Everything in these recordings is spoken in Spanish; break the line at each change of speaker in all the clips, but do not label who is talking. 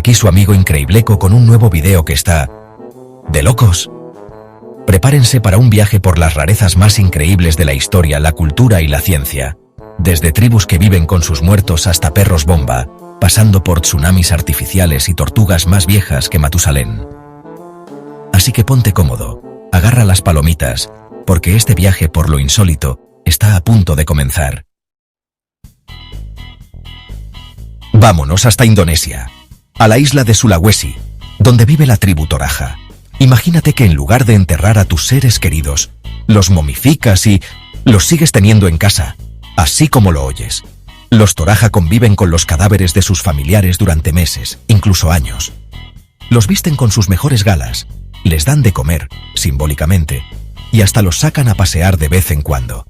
Aquí su amigo Increíbleco con un nuevo video que está... ¡de locos! Prepárense para un viaje por las rarezas más increíbles de la historia, la cultura y la ciencia. Desde tribus que viven con sus muertos hasta perros bomba, pasando por tsunamis artificiales y tortugas más viejas que Matusalén. Así que ponte cómodo, agarra las palomitas, porque este viaje por lo insólito está a punto de comenzar. Vámonos hasta Indonesia, a la isla de Sulawesi, donde vive la tribu Toraja. Imagínate que en lugar de enterrar a tus seres queridos, los momificas y los sigues teniendo en casa, así como lo oyes. Los Toraja conviven con los cadáveres de sus familiares durante meses, incluso años. Los visten con sus mejores galas, les dan de comer, simbólicamente, y hasta los sacan a pasear de vez en cuando.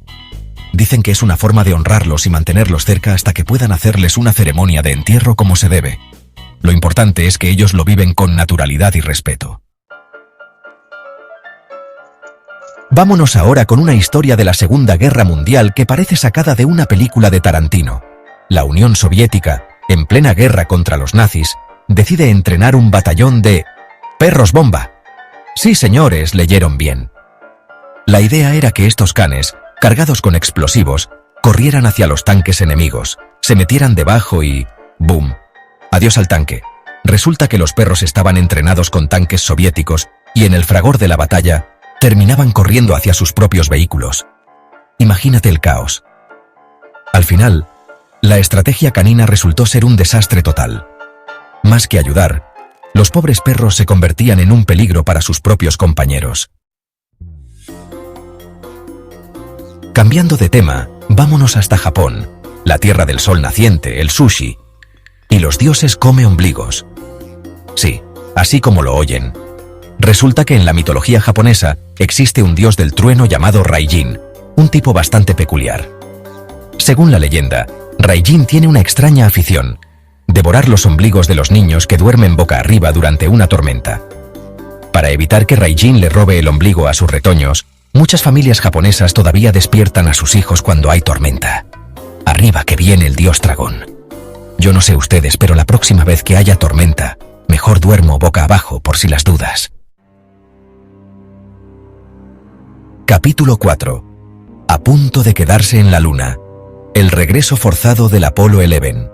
Dicen que es una forma de honrarlos y mantenerlos cerca hasta que puedan hacerles una ceremonia de entierro como se debe. Lo importante es que ellos lo viven con naturalidad y respeto. Vámonos ahora con una historia de la Segunda Guerra Mundial que parece sacada de una película de Tarantino. La Unión Soviética, en plena guerra contra los nazis, decide entrenar un batallón de perros bomba. Sí, señores, leyeron bien. La idea era que estos canes, cargados con explosivos, corrieran hacia los tanques enemigos, se metieran debajo y... ¡boom! Adiós al tanque. Resulta que los perros estaban entrenados con tanques soviéticos y en el fragor de la batalla, terminaban corriendo hacia sus propios vehículos. Imagínate el caos. Al final, la estrategia canina resultó ser un desastre total. Más que ayudar, los pobres perros se convertían en un peligro para sus propios compañeros. Cambiando de tema, vámonos hasta Japón, la tierra del sol naciente, el sushi. Y los dioses come ombligos. Sí, así como lo oyen. Resulta que en la mitología japonesa existe un dios del trueno llamado Raijin, un tipo bastante peculiar. Según la leyenda, Raijin tiene una extraña afición: devorar los ombligos de los niños que duermen boca arriba durante una tormenta. Para evitar que Raijin le robe el ombligo a sus retoños, muchas familias japonesas todavía despiertan a sus hijos cuando hay tormenta. Arriba que viene el dios dragón. Yo no sé ustedes, pero la próxima vez que haya tormenta, mejor duermo boca abajo por si las dudas. Capítulo 4. A punto de quedarse en la luna. El regreso forzado del Apolo 11.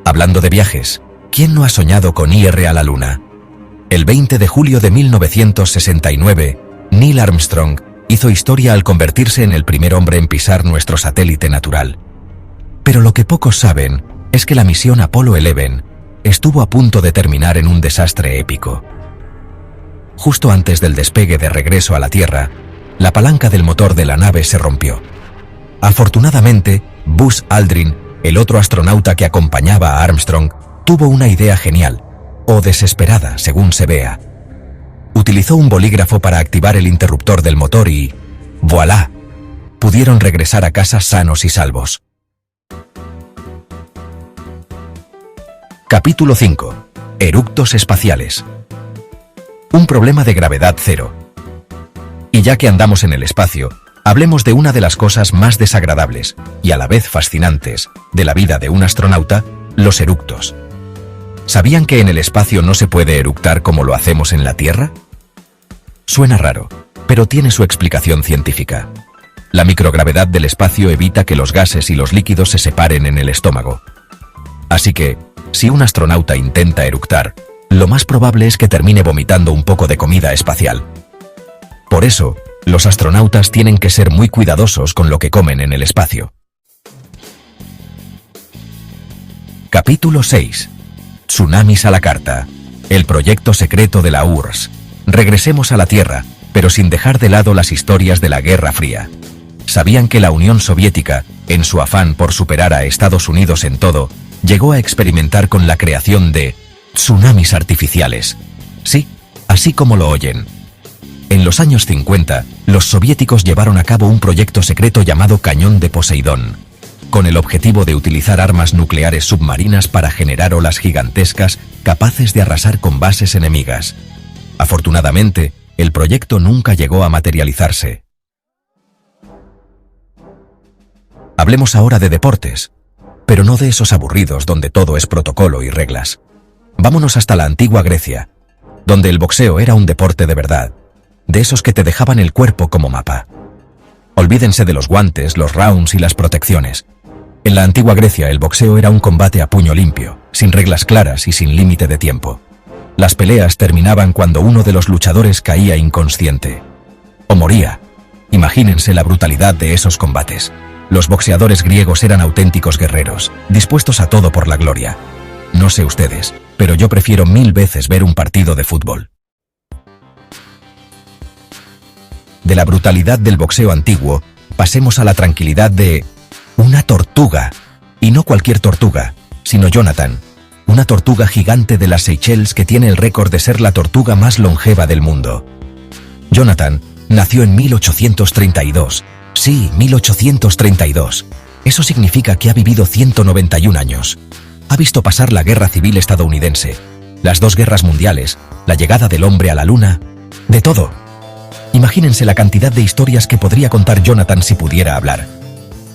Hablando de viajes, ¿quién no ha soñado con ir a la luna? El 20 de julio de 1969, Neil Armstrong hizo historia al convertirse en el primer hombre en pisar nuestro satélite natural. Pero lo que pocos saben es que la misión Apolo 11 estuvo a punto de terminar en un desastre épico. Justo antes del despegue de regreso a la Tierra, la palanca del motor de la nave se rompió. Afortunadamente, Buzz Aldrin, el otro astronauta que acompañaba a Armstrong, tuvo una idea genial, o desesperada, según se vea. Utilizó un bolígrafo para activar el interruptor del motor y... ¡voilá! Pudieron regresar a casa sanos y salvos. Capítulo 5. Eructos espaciales. Un problema de gravedad cero. Y ya que andamos en el espacio, hablemos de una de las cosas más desagradables, y a la vez fascinantes, de la vida de un astronauta, los eructos. ¿Sabían que en el espacio no se puede eructar como lo hacemos en la Tierra? Suena raro, pero tiene su explicación científica. La microgravedad del espacio evita que los gases y los líquidos se separen en el estómago. Así que, si un astronauta intenta eructar, lo más probable es que termine vomitando un poco de comida espacial. Por eso, los astronautas tienen que ser muy cuidadosos con lo que comen en el espacio. Capítulo 6. Tsunamis a la carta. El proyecto secreto de la URSS. Regresemos a la Tierra, pero sin dejar de lado las historias de la Guerra Fría. ¿Sabían que la Unión Soviética, en su afán por superar a Estados Unidos en todo, llegó a experimentar con la creación de tsunamis artificiales? Sí, así como lo oyen. En los años 50, los soviéticos llevaron a cabo un proyecto secreto llamado Cañón de Poseidón, con el objetivo de utilizar armas nucleares submarinas para generar olas gigantescas capaces de arrasar con bases enemigas. Afortunadamente, el proyecto nunca llegó a materializarse. Hablemos ahora de deportes, pero no de esos aburridos donde todo es protocolo y reglas. Vámonos hasta la antigua Grecia, donde el boxeo era un deporte de verdad, de esos que te dejaban el cuerpo como mapa. Olvídense de los guantes, los rounds y las protecciones. En la antigua Grecia el boxeo era un combate a puño limpio, sin reglas claras y sin límite de tiempo. Las peleas terminaban cuando uno de los luchadores caía inconsciente o moría. Imagínense la brutalidad de esos combates. Los boxeadores griegos eran auténticos guerreros, dispuestos a todo por la gloria. No sé ustedes, pero yo prefiero 1000 veces ver un partido de fútbol. De la brutalidad del boxeo antiguo, pasemos a la tranquilidad de una tortuga. Y no cualquier tortuga, sino Jonathan, una tortuga gigante de las Seychelles que tiene el récord de ser la tortuga más longeva del mundo. Jonathan nació en 1832. Sí, 1832. Eso significa que ha vivido 191 años. Ha visto pasar la Guerra Civil estadounidense, las 2 guerras mundiales, la llegada del hombre a la luna, de todo. Imagínense la cantidad de historias que podría contar Jonathan si pudiera hablar.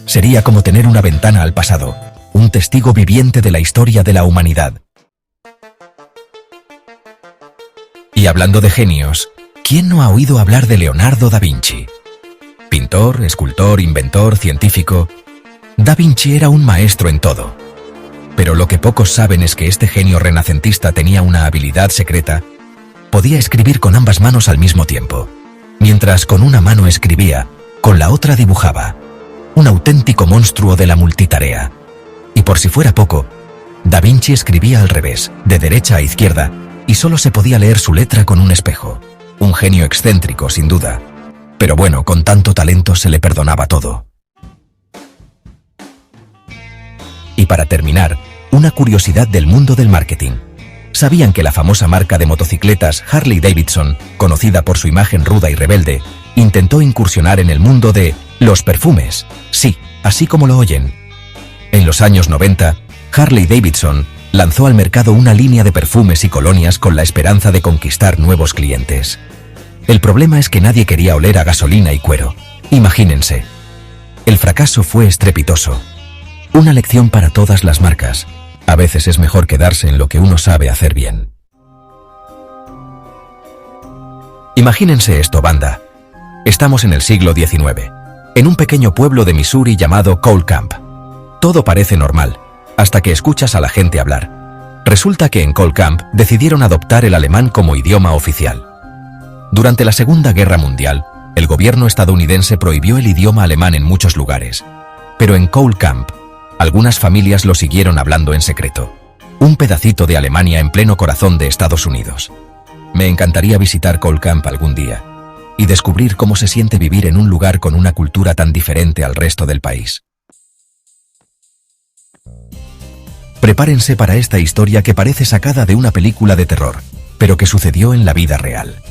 Sería como tener una ventana al pasado, un testigo viviente de la historia de la humanidad. Y hablando de genios, ¿quién no ha oído hablar de Leonardo da Vinci? Pintor, escultor, inventor, científico. Da Vinci era un maestro en todo. Pero lo que pocos saben es que este genio renacentista tenía una habilidad secreta. Podía escribir con ambas manos al mismo tiempo. Mientras con una mano escribía, con la otra dibujaba. Un auténtico monstruo de la multitarea. Y por si fuera poco, Da Vinci escribía al revés, de derecha a izquierda, y solo se podía leer su letra con un espejo. Un genio excéntrico, sin duda. Pero bueno, con tanto talento se le perdonaba todo. Y para terminar, una curiosidad del mundo del marketing. ¿Sabían que la famosa marca de motocicletas Harley Davidson, conocida por su imagen ruda y rebelde, intentó incursionar en el mundo de los perfumes? Sí, así como lo oyen. En los años 90, Harley Davidson lanzó al mercado una línea de perfumes y colonias con la esperanza de conquistar nuevos clientes. El problema es que nadie quería oler a gasolina y cuero. Imagínense. El fracaso fue estrepitoso. Una lección para todas las marcas. A veces es mejor quedarse en lo que uno sabe hacer bien. Imagínense esto, banda. Estamos en el siglo XIX, en un pequeño pueblo de Missouri llamado Cole Camp. Todo parece normal, hasta que escuchas a la gente hablar. Resulta que en Cole Camp decidieron adoptar el alemán como idioma oficial. Durante la Segunda Guerra Mundial, el gobierno estadounidense prohibió el idioma alemán en muchos lugares. Pero en Cole Camp, algunas familias lo siguieron hablando en secreto. Un pedacito de Alemania en pleno corazón de Estados Unidos. Me encantaría visitar Cole Camp algún día y descubrir cómo se siente vivir en un lugar con una cultura tan diferente al resto del país. Prepárense para esta historia que parece sacada de una película de terror, pero que sucedió en la vida real.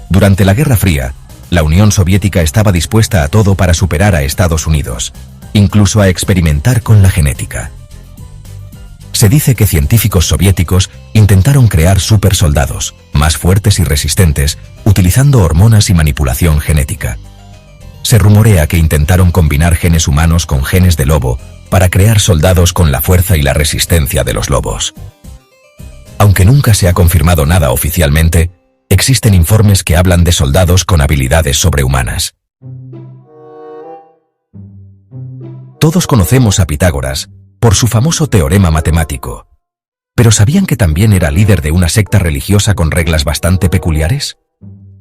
Durante la Guerra Fría, la Unión Soviética estaba dispuesta a todo para superar a Estados Unidos, incluso a experimentar con la genética. Se dice que científicos soviéticos intentaron crear supersoldados, más fuertes y resistentes, utilizando hormonas y manipulación genética. Se rumorea que intentaron combinar genes humanos con genes de lobo para crear soldados con la fuerza y la resistencia de los lobos. Aunque nunca se ha confirmado nada oficialmente, existen informes que hablan de soldados con habilidades sobrehumanas. Todos conocemos a Pitágoras por su famoso teorema matemático. ¿Pero sabían que también era líder de una secta religiosa con reglas bastante peculiares?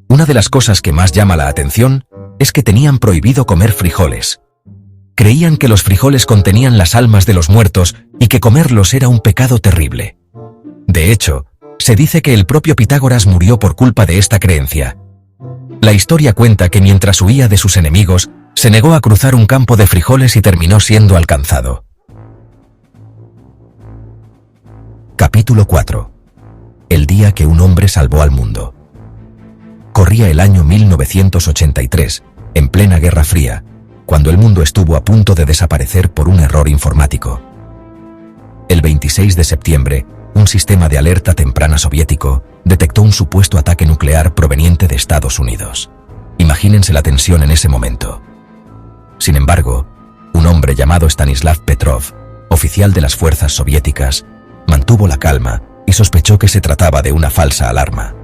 Una de las cosas que más llama la atención es que tenían prohibido comer frijoles. Creían que los frijoles contenían las almas de los muertos y que comerlos era un pecado terrible. De hecho, se dice que el propio Pitágoras murió por culpa de esta creencia. La historia cuenta que mientras huía de sus enemigos, se negó a cruzar un campo de frijoles y terminó siendo alcanzado. Capítulo 4. El día que un hombre salvó al mundo. Corría el año 1983, en plena Guerra Fría, cuando el mundo estuvo a punto de desaparecer por un error informático. El 26 de septiembre, un sistema de alerta temprana soviético detectó un supuesto ataque nuclear proveniente de Estados Unidos. Imagínense la tensión en ese momento. Sin embargo, un hombre llamado Stanislav Petrov, oficial de las fuerzas soviéticas, mantuvo la calma y sospechó que se trataba de una falsa alarma.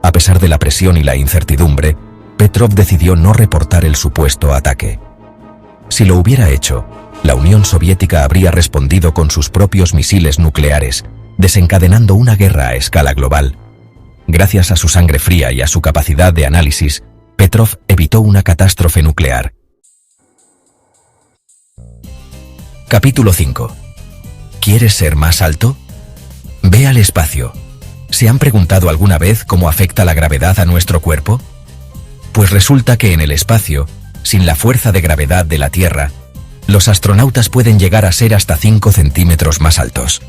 A pesar de la presión y la incertidumbre, Petrov decidió no reportar el supuesto ataque. Si lo hubiera hecho, la Unión Soviética habría respondido con sus propios misiles nucleares, desencadenando una guerra a escala global. Gracias a su sangre fría y a su capacidad de análisis, Petrov evitó una catástrofe nuclear. Capítulo 5. ¿Quieres ser más alto? Ve al espacio. ¿Se han preguntado alguna vez cómo afecta la gravedad a nuestro cuerpo? Pues resulta que en el espacio, sin la fuerza de gravedad de la Tierra, los astronautas pueden llegar a ser hasta 5 centímetros más altos.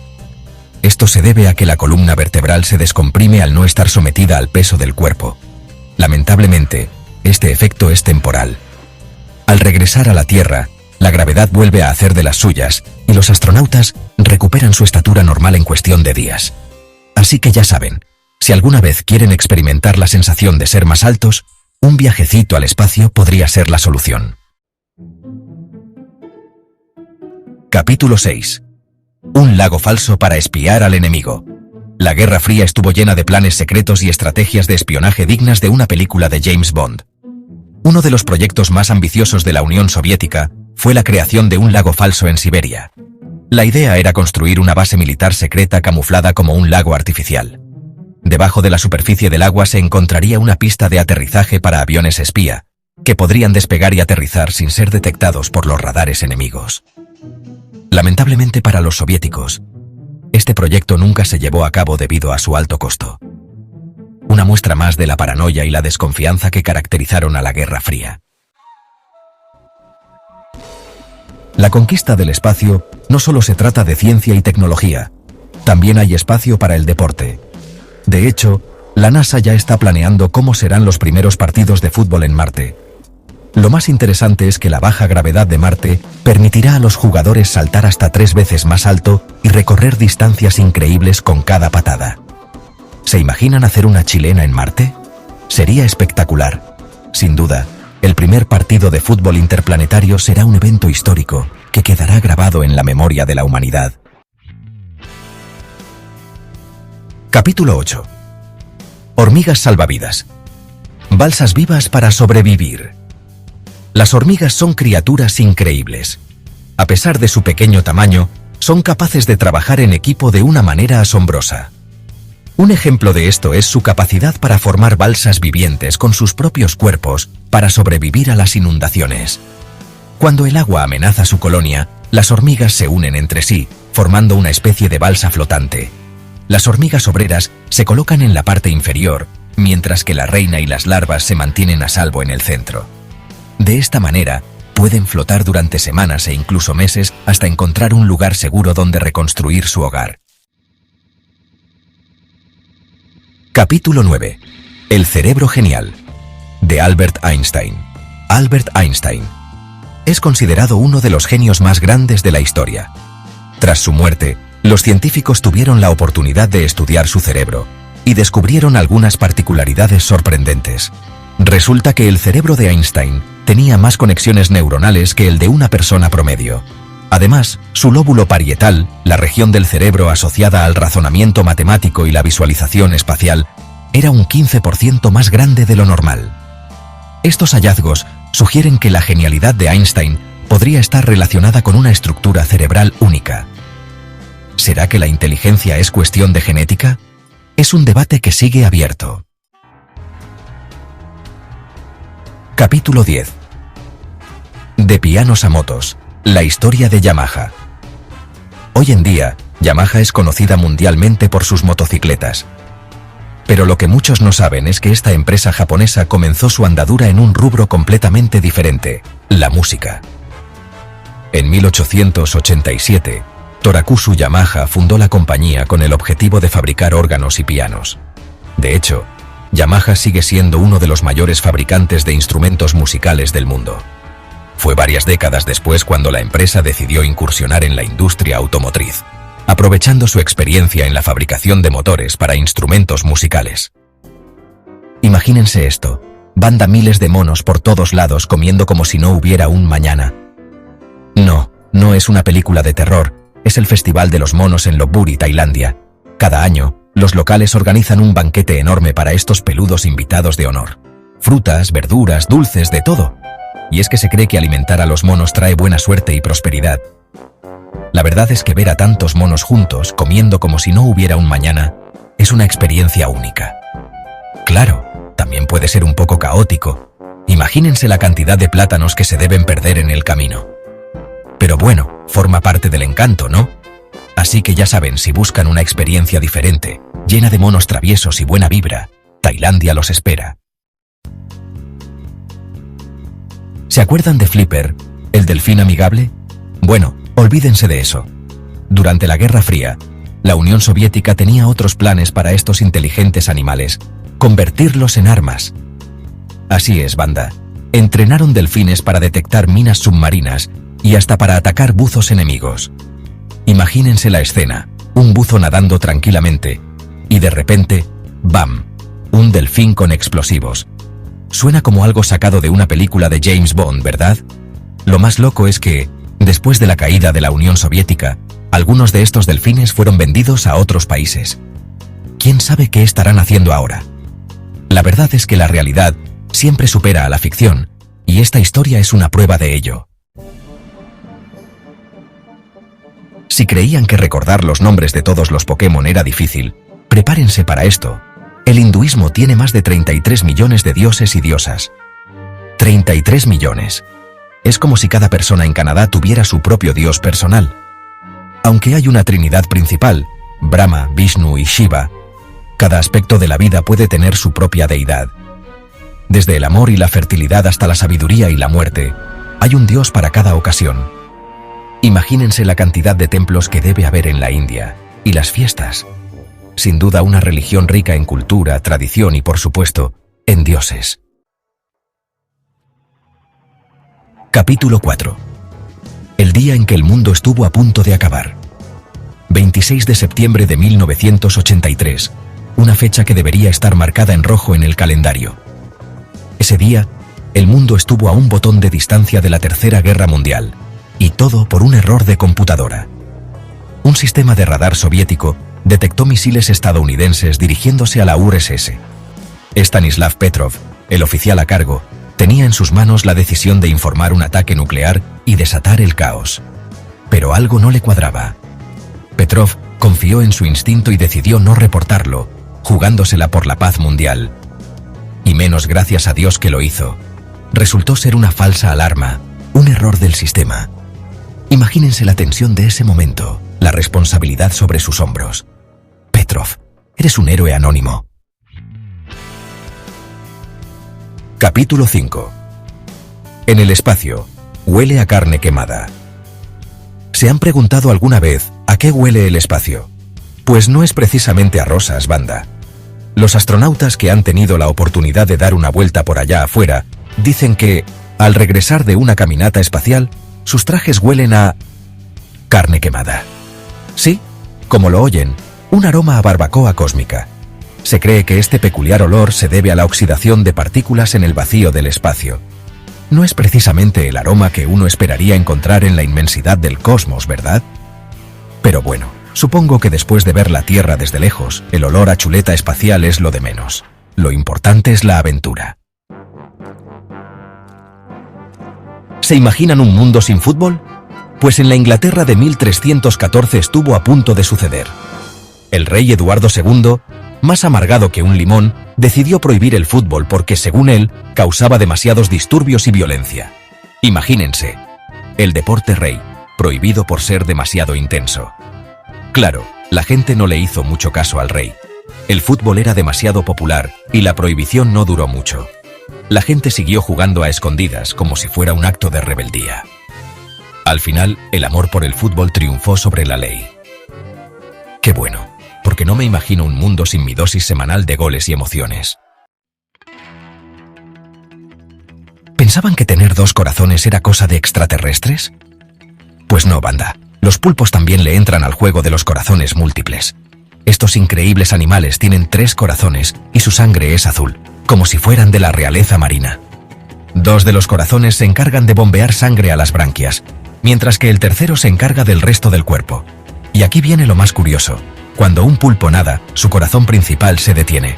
Esto se debe a que la columna vertebral se descomprime al no estar sometida al peso del cuerpo. Lamentablemente, este efecto es temporal. Al regresar a la Tierra, la gravedad vuelve a hacer de las suyas y los astronautas recuperan su estatura normal en cuestión de días. Así que ya saben, si alguna vez quieren experimentar la sensación de ser más altos, un viajecito al espacio podría ser la solución. Capítulo 6. Un lago falso para espiar al enemigo. La Guerra Fría estuvo llena de planes secretos y estrategias de espionaje dignas de una película de James Bond. Uno de los proyectos más ambiciosos de la Unión Soviética fue la creación de un lago falso en Siberia. La idea era construir una base militar secreta camuflada como un lago artificial. Debajo de la superficie del agua se encontraría una pista de aterrizaje para aviones espía, que podrían despegar y aterrizar sin ser detectados por los radares enemigos. Lamentablemente para los soviéticos, este proyecto nunca se llevó a cabo debido a su alto costo. Una muestra más de la paranoia y la desconfianza que caracterizaron a la Guerra Fría. La conquista del espacio no solo se trata de ciencia y tecnología, también hay espacio para el deporte. De hecho, la NASA ya está planeando cómo serán los primeros partidos de fútbol en Marte. Lo más interesante es que la baja gravedad de Marte permitirá a los jugadores saltar hasta 3 veces más alto y recorrer distancias increíbles con cada patada. ¿Se imaginan hacer una chilena en Marte? Sería espectacular. Sin duda, el primer partido de fútbol interplanetario será un evento histórico que quedará grabado en la memoria de la humanidad. Capítulo 8. Hormigas salvavidas. Balsas vivas para sobrevivir. Las hormigas son criaturas increíbles. A pesar de su pequeño tamaño, son capaces de trabajar en equipo de una manera asombrosa. Un ejemplo de esto es su capacidad para formar balsas vivientes con sus propios cuerpos para sobrevivir a las inundaciones. Cuando el agua amenaza su colonia, las hormigas se unen entre sí, formando una especie de balsa flotante. Las hormigas obreras se colocan en la parte inferior, mientras que la reina y las larvas se mantienen a salvo en el centro. De esta manera, pueden flotar durante semanas e incluso meses hasta encontrar un lugar seguro donde reconstruir su hogar. Capítulo 9. El cerebro genial. De Albert Einstein. Albert Einstein es considerado uno de los genios más grandes de la historia. Tras su muerte, los científicos tuvieron la oportunidad de estudiar su cerebro y descubrieron algunas particularidades sorprendentes. Resulta que el cerebro de Einstein tenía más conexiones neuronales que el de una persona promedio. Además, su lóbulo parietal, la región del cerebro asociada al razonamiento matemático y la visualización espacial, era un 15% más grande de lo normal. Estos hallazgos sugieren que la genialidad de Einstein podría estar relacionada con una estructura cerebral única. ¿Será que la inteligencia es cuestión de genética? Es un debate que sigue abierto. Capítulo 10. De pianos a motos, la historia de Yamaha. Hoy en día, Yamaha es conocida mundialmente por sus motocicletas. Pero lo que muchos no saben es que esta empresa japonesa comenzó su andadura en un rubro completamente diferente, la música. En 1887, Torakusu Yamaha fundó la compañía con el objetivo de fabricar órganos y pianos. De hecho, Yamaha sigue siendo uno de los mayores fabricantes de instrumentos musicales del mundo. Fue varias décadas después cuando la empresa decidió incursionar en la industria automotriz, aprovechando su experiencia en la fabricación de motores para instrumentos musicales. Imagínense esto, banda miles de monos por todos lados comiendo como si no hubiera un mañana. No es una película de terror, es el Festival de los Monos en Lopburi, Tailandia. Cada año, los locales organizan un banquete enorme para estos peludos invitados de honor. Frutas, verduras, dulces, de todo. Y es que se cree que alimentar a los monos trae buena suerte y prosperidad. La verdad es que ver a tantos monos juntos, comiendo como si no hubiera un mañana, es una experiencia única. Claro, también puede ser un poco caótico. Imagínense la cantidad de plátanos que se deben perder en el camino. Pero bueno, forma parte del encanto, ¿no? Así que ya saben, si buscan una experiencia diferente, llena de monos traviesos y buena vibra, Tailandia los espera. ¿Se acuerdan de Flipper, el delfín amigable? Bueno, olvídense de eso. Durante la Guerra Fría, la Unión Soviética tenía otros planes para estos inteligentes animales, convertirlos en armas. Así es, banda. Entrenaron delfines para detectar minas submarinas y hasta para atacar buzos enemigos. Imagínense la escena, un buzo nadando tranquilamente, y de repente, ¡bam!, un delfín con explosivos. Suena como algo sacado de una película de James Bond, ¿verdad? Lo más loco es que, después de la caída de la Unión Soviética, algunos de estos delfines fueron vendidos a otros países. ¿Quién sabe qué estarán haciendo ahora? La verdad es que la realidad siempre supera a la ficción, y esta historia es una prueba de ello. Si creían que recordar los nombres de todos los Pokémon era difícil, prepárense para esto. El hinduismo tiene más de 33 millones de dioses y diosas. 33 millones. Es como si cada persona en Canadá tuviera su propio dios personal. Aunque hay una trinidad principal, Brahma, Vishnu y Shiva, cada aspecto de la vida puede tener su propia deidad. Desde el amor y la fertilidad hasta la sabiduría y la muerte, hay un dios para cada ocasión. Imagínense la cantidad de templos que debe haber en la India, y las fiestas. Sin duda una religión rica en cultura, tradición y, por supuesto, en dioses. Capítulo 4. El día en que el mundo estuvo a punto de acabar. 26 de septiembre de 1983, una fecha que debería estar marcada en rojo en el calendario. Ese día, el mundo estuvo a un botón de distancia de la Tercera Guerra Mundial, y todo por un error de computadora. Un sistema de radar soviético detectó misiles estadounidenses dirigiéndose a la URSS. Stanislav Petrov, el oficial a cargo, tenía en sus manos la decisión de informar un ataque nuclear y desatar el caos. Pero algo no le cuadraba. Petrov confió en su instinto y decidió no reportarlo, jugándosela por la paz mundial. Y menos gracias a Dios que lo hizo. Resultó ser una falsa alarma, un error del sistema. Imagínense la tensión de ese momento, la responsabilidad sobre sus hombros. Petrov, eres un héroe anónimo. Capítulo 5. En el espacio, huele a carne quemada. ¿Se han preguntado alguna vez a qué huele el espacio? Pues no es precisamente a rosas, banda. Los astronautas que han tenido la oportunidad de dar una vuelta por allá afuera dicen que, al regresar de una caminata espacial, sus trajes huelen a carne quemada. Sí, como lo oyen, un aroma a barbacoa cósmica. Se cree que este peculiar olor se debe a la oxidación de partículas en el vacío del espacio. No es precisamente el aroma que uno esperaría encontrar en la inmensidad del cosmos, ¿verdad? Pero bueno, supongo que después de ver la Tierra desde lejos, el olor a chuleta espacial es lo de menos. Lo importante es la aventura. ¿Se imaginan un mundo sin fútbol? Pues en la Inglaterra de 1314 estuvo a punto de suceder. El rey Eduardo II, más amargado que un limón, decidió prohibir el fútbol porque, según él, causaba demasiados disturbios y violencia. Imagínense, el deporte rey, prohibido por ser demasiado intenso. Claro, la gente no le hizo mucho caso al rey. El fútbol era demasiado popular y la prohibición no duró mucho. La gente siguió jugando a escondidas como si fuera un acto de rebeldía. Al final, el amor por el fútbol triunfó sobre la ley. Qué bueno, porque no me imagino un mundo sin mi dosis semanal de goles y emociones. ¿Pensaban que tener dos corazones era cosa de extraterrestres? Pues no, banda. Los pulpos también le entran al juego de los corazones múltiples. Estos increíbles animales tienen 3 corazones y su sangre es azul, como si fueran de la realeza marina. 2 de los corazones se encargan de bombear sangre a las branquias, mientras que el tercero se encarga del resto del cuerpo. Y aquí viene lo más curioso. Cuando un pulpo nada, su corazón principal se detiene.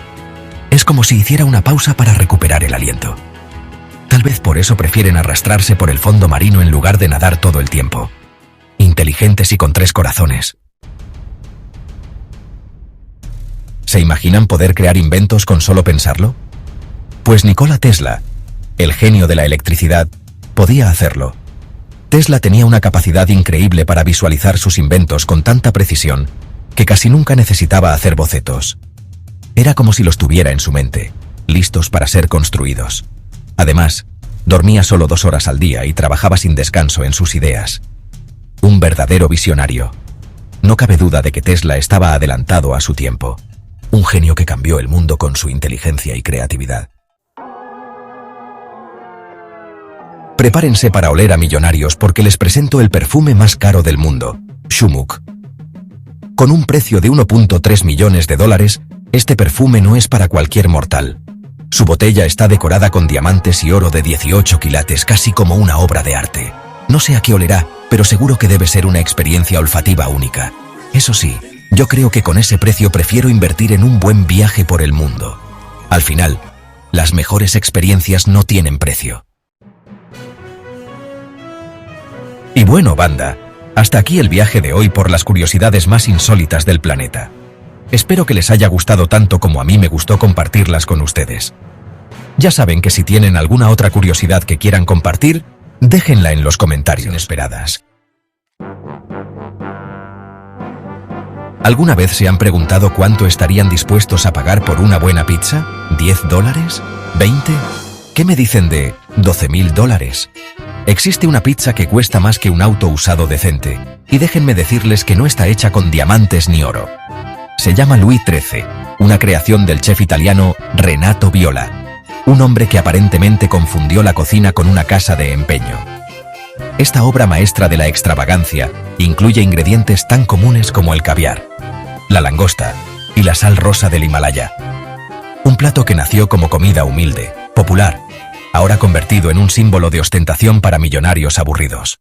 Es como si hiciera una pausa para recuperar el aliento. Tal vez por eso prefieren arrastrarse por el fondo marino en lugar de nadar todo el tiempo. Inteligentes y con 3 corazones. ¿Se imaginan poder crear inventos con solo pensarlo? Pues Nikola Tesla, el genio de la electricidad, podía hacerlo. Tesla tenía una capacidad increíble para visualizar sus inventos con tanta precisión que casi nunca necesitaba hacer bocetos. Era como si los tuviera en su mente, listos para ser construidos. Además, dormía solo 2 horas al día y trabajaba sin descanso en sus ideas. Un verdadero visionario. No cabe duda de que Tesla estaba adelantado a su tiempo. Un genio que cambió el mundo con su inteligencia y creatividad. Prepárense para oler a millonarios porque les presento el perfume más caro del mundo, Shumuk. Con un precio de 1.3 millones de dólares, este perfume no es para cualquier mortal. Su botella está decorada con diamantes y oro de 18 quilates, casi como una obra de arte. No sé a qué olerá, pero seguro que debe ser una experiencia olfativa única. Eso sí, yo creo que con ese precio prefiero invertir en un buen viaje por el mundo. Al final, las mejores experiencias no tienen precio. Y bueno, banda, hasta aquí el viaje de hoy por las curiosidades más insólitas del planeta. Espero que les haya gustado tanto como a mí me gustó compartirlas con ustedes. Ya saben que si tienen alguna otra curiosidad que quieran compartir, déjenla en los comentarios. Inesperadas. ¿Alguna vez se han preguntado cuánto estarían dispuestos a pagar por una buena pizza? ¿10 dólares? ¿20? ¿Qué me dicen de $12.000? Existe una pizza que cuesta más que un auto usado decente, y déjenme decirles que no está hecha con diamantes ni oro. Se llama Louis XIII, una creación del chef italiano Renato Viola, un hombre que aparentemente confundió la cocina con una casa de empeño. Esta obra maestra de la extravagancia incluye ingredientes tan comunes como el caviar, la langosta y la sal rosa del Himalaya. Un plato que nació como comida humilde, popular, ahora convertido en un símbolo de ostentación para millonarios aburridos.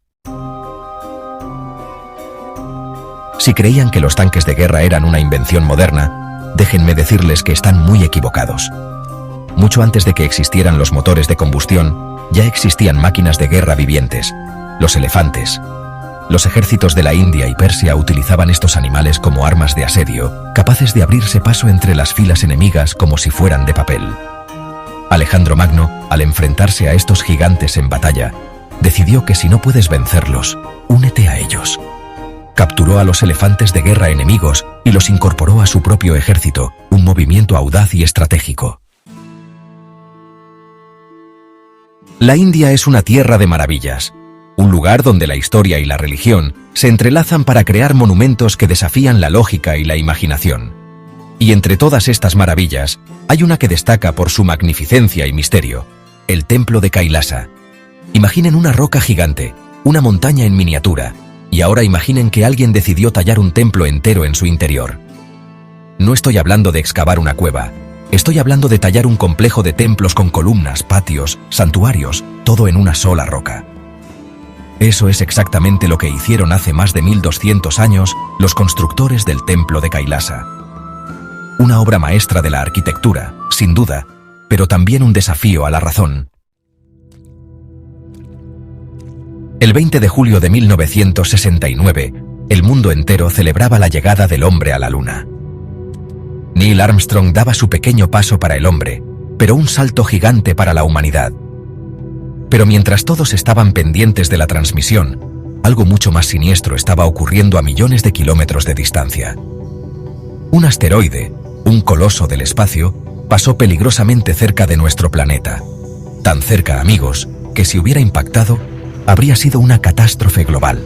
Si creían que los tanques de guerra eran una invención moderna, déjenme decirles que están muy equivocados. Mucho antes de que existieran los motores de combustión, ya existían máquinas de guerra vivientes, los elefantes. Los ejércitos de la India y Persia utilizaban estos animales como armas de asedio, capaces de abrirse paso entre las filas enemigas como si fueran de papel. Alejandro Magno, al enfrentarse a estos gigantes en batalla, decidió que si no puedes vencerlos, únete a ellos. Capturó a los elefantes de guerra enemigos y los incorporó a su propio ejército, un movimiento audaz y estratégico. La India es una tierra de maravillas, un lugar donde la historia y la religión se entrelazan para crear monumentos que desafían la lógica y la imaginación. Y entre todas estas maravillas, hay una que destaca por su magnificencia y misterio, el templo de Kailasa. Imaginen una roca gigante, una montaña en miniatura, y ahora imaginen que alguien decidió tallar un templo entero en su interior. No estoy hablando de excavar una cueva, estoy hablando de tallar un complejo de templos con columnas, patios, santuarios, todo en una sola roca. Eso es exactamente lo que hicieron hace más de 1200 años los constructores del templo de Kailasa. Una obra maestra de la arquitectura, sin duda, pero también un desafío a la razón. El 20 de julio de 1969, el mundo entero celebraba la llegada del hombre a la Luna. Neil Armstrong daba su pequeño paso para el hombre, pero un salto gigante para la humanidad. Pero mientras todos estaban pendientes de la transmisión, algo mucho más siniestro estaba ocurriendo a millones de kilómetros de distancia. Un asteroide, un coloso del espacio, pasó peligrosamente cerca de nuestro planeta. Tan cerca, amigos, que si hubiera impactado, habría sido una catástrofe global.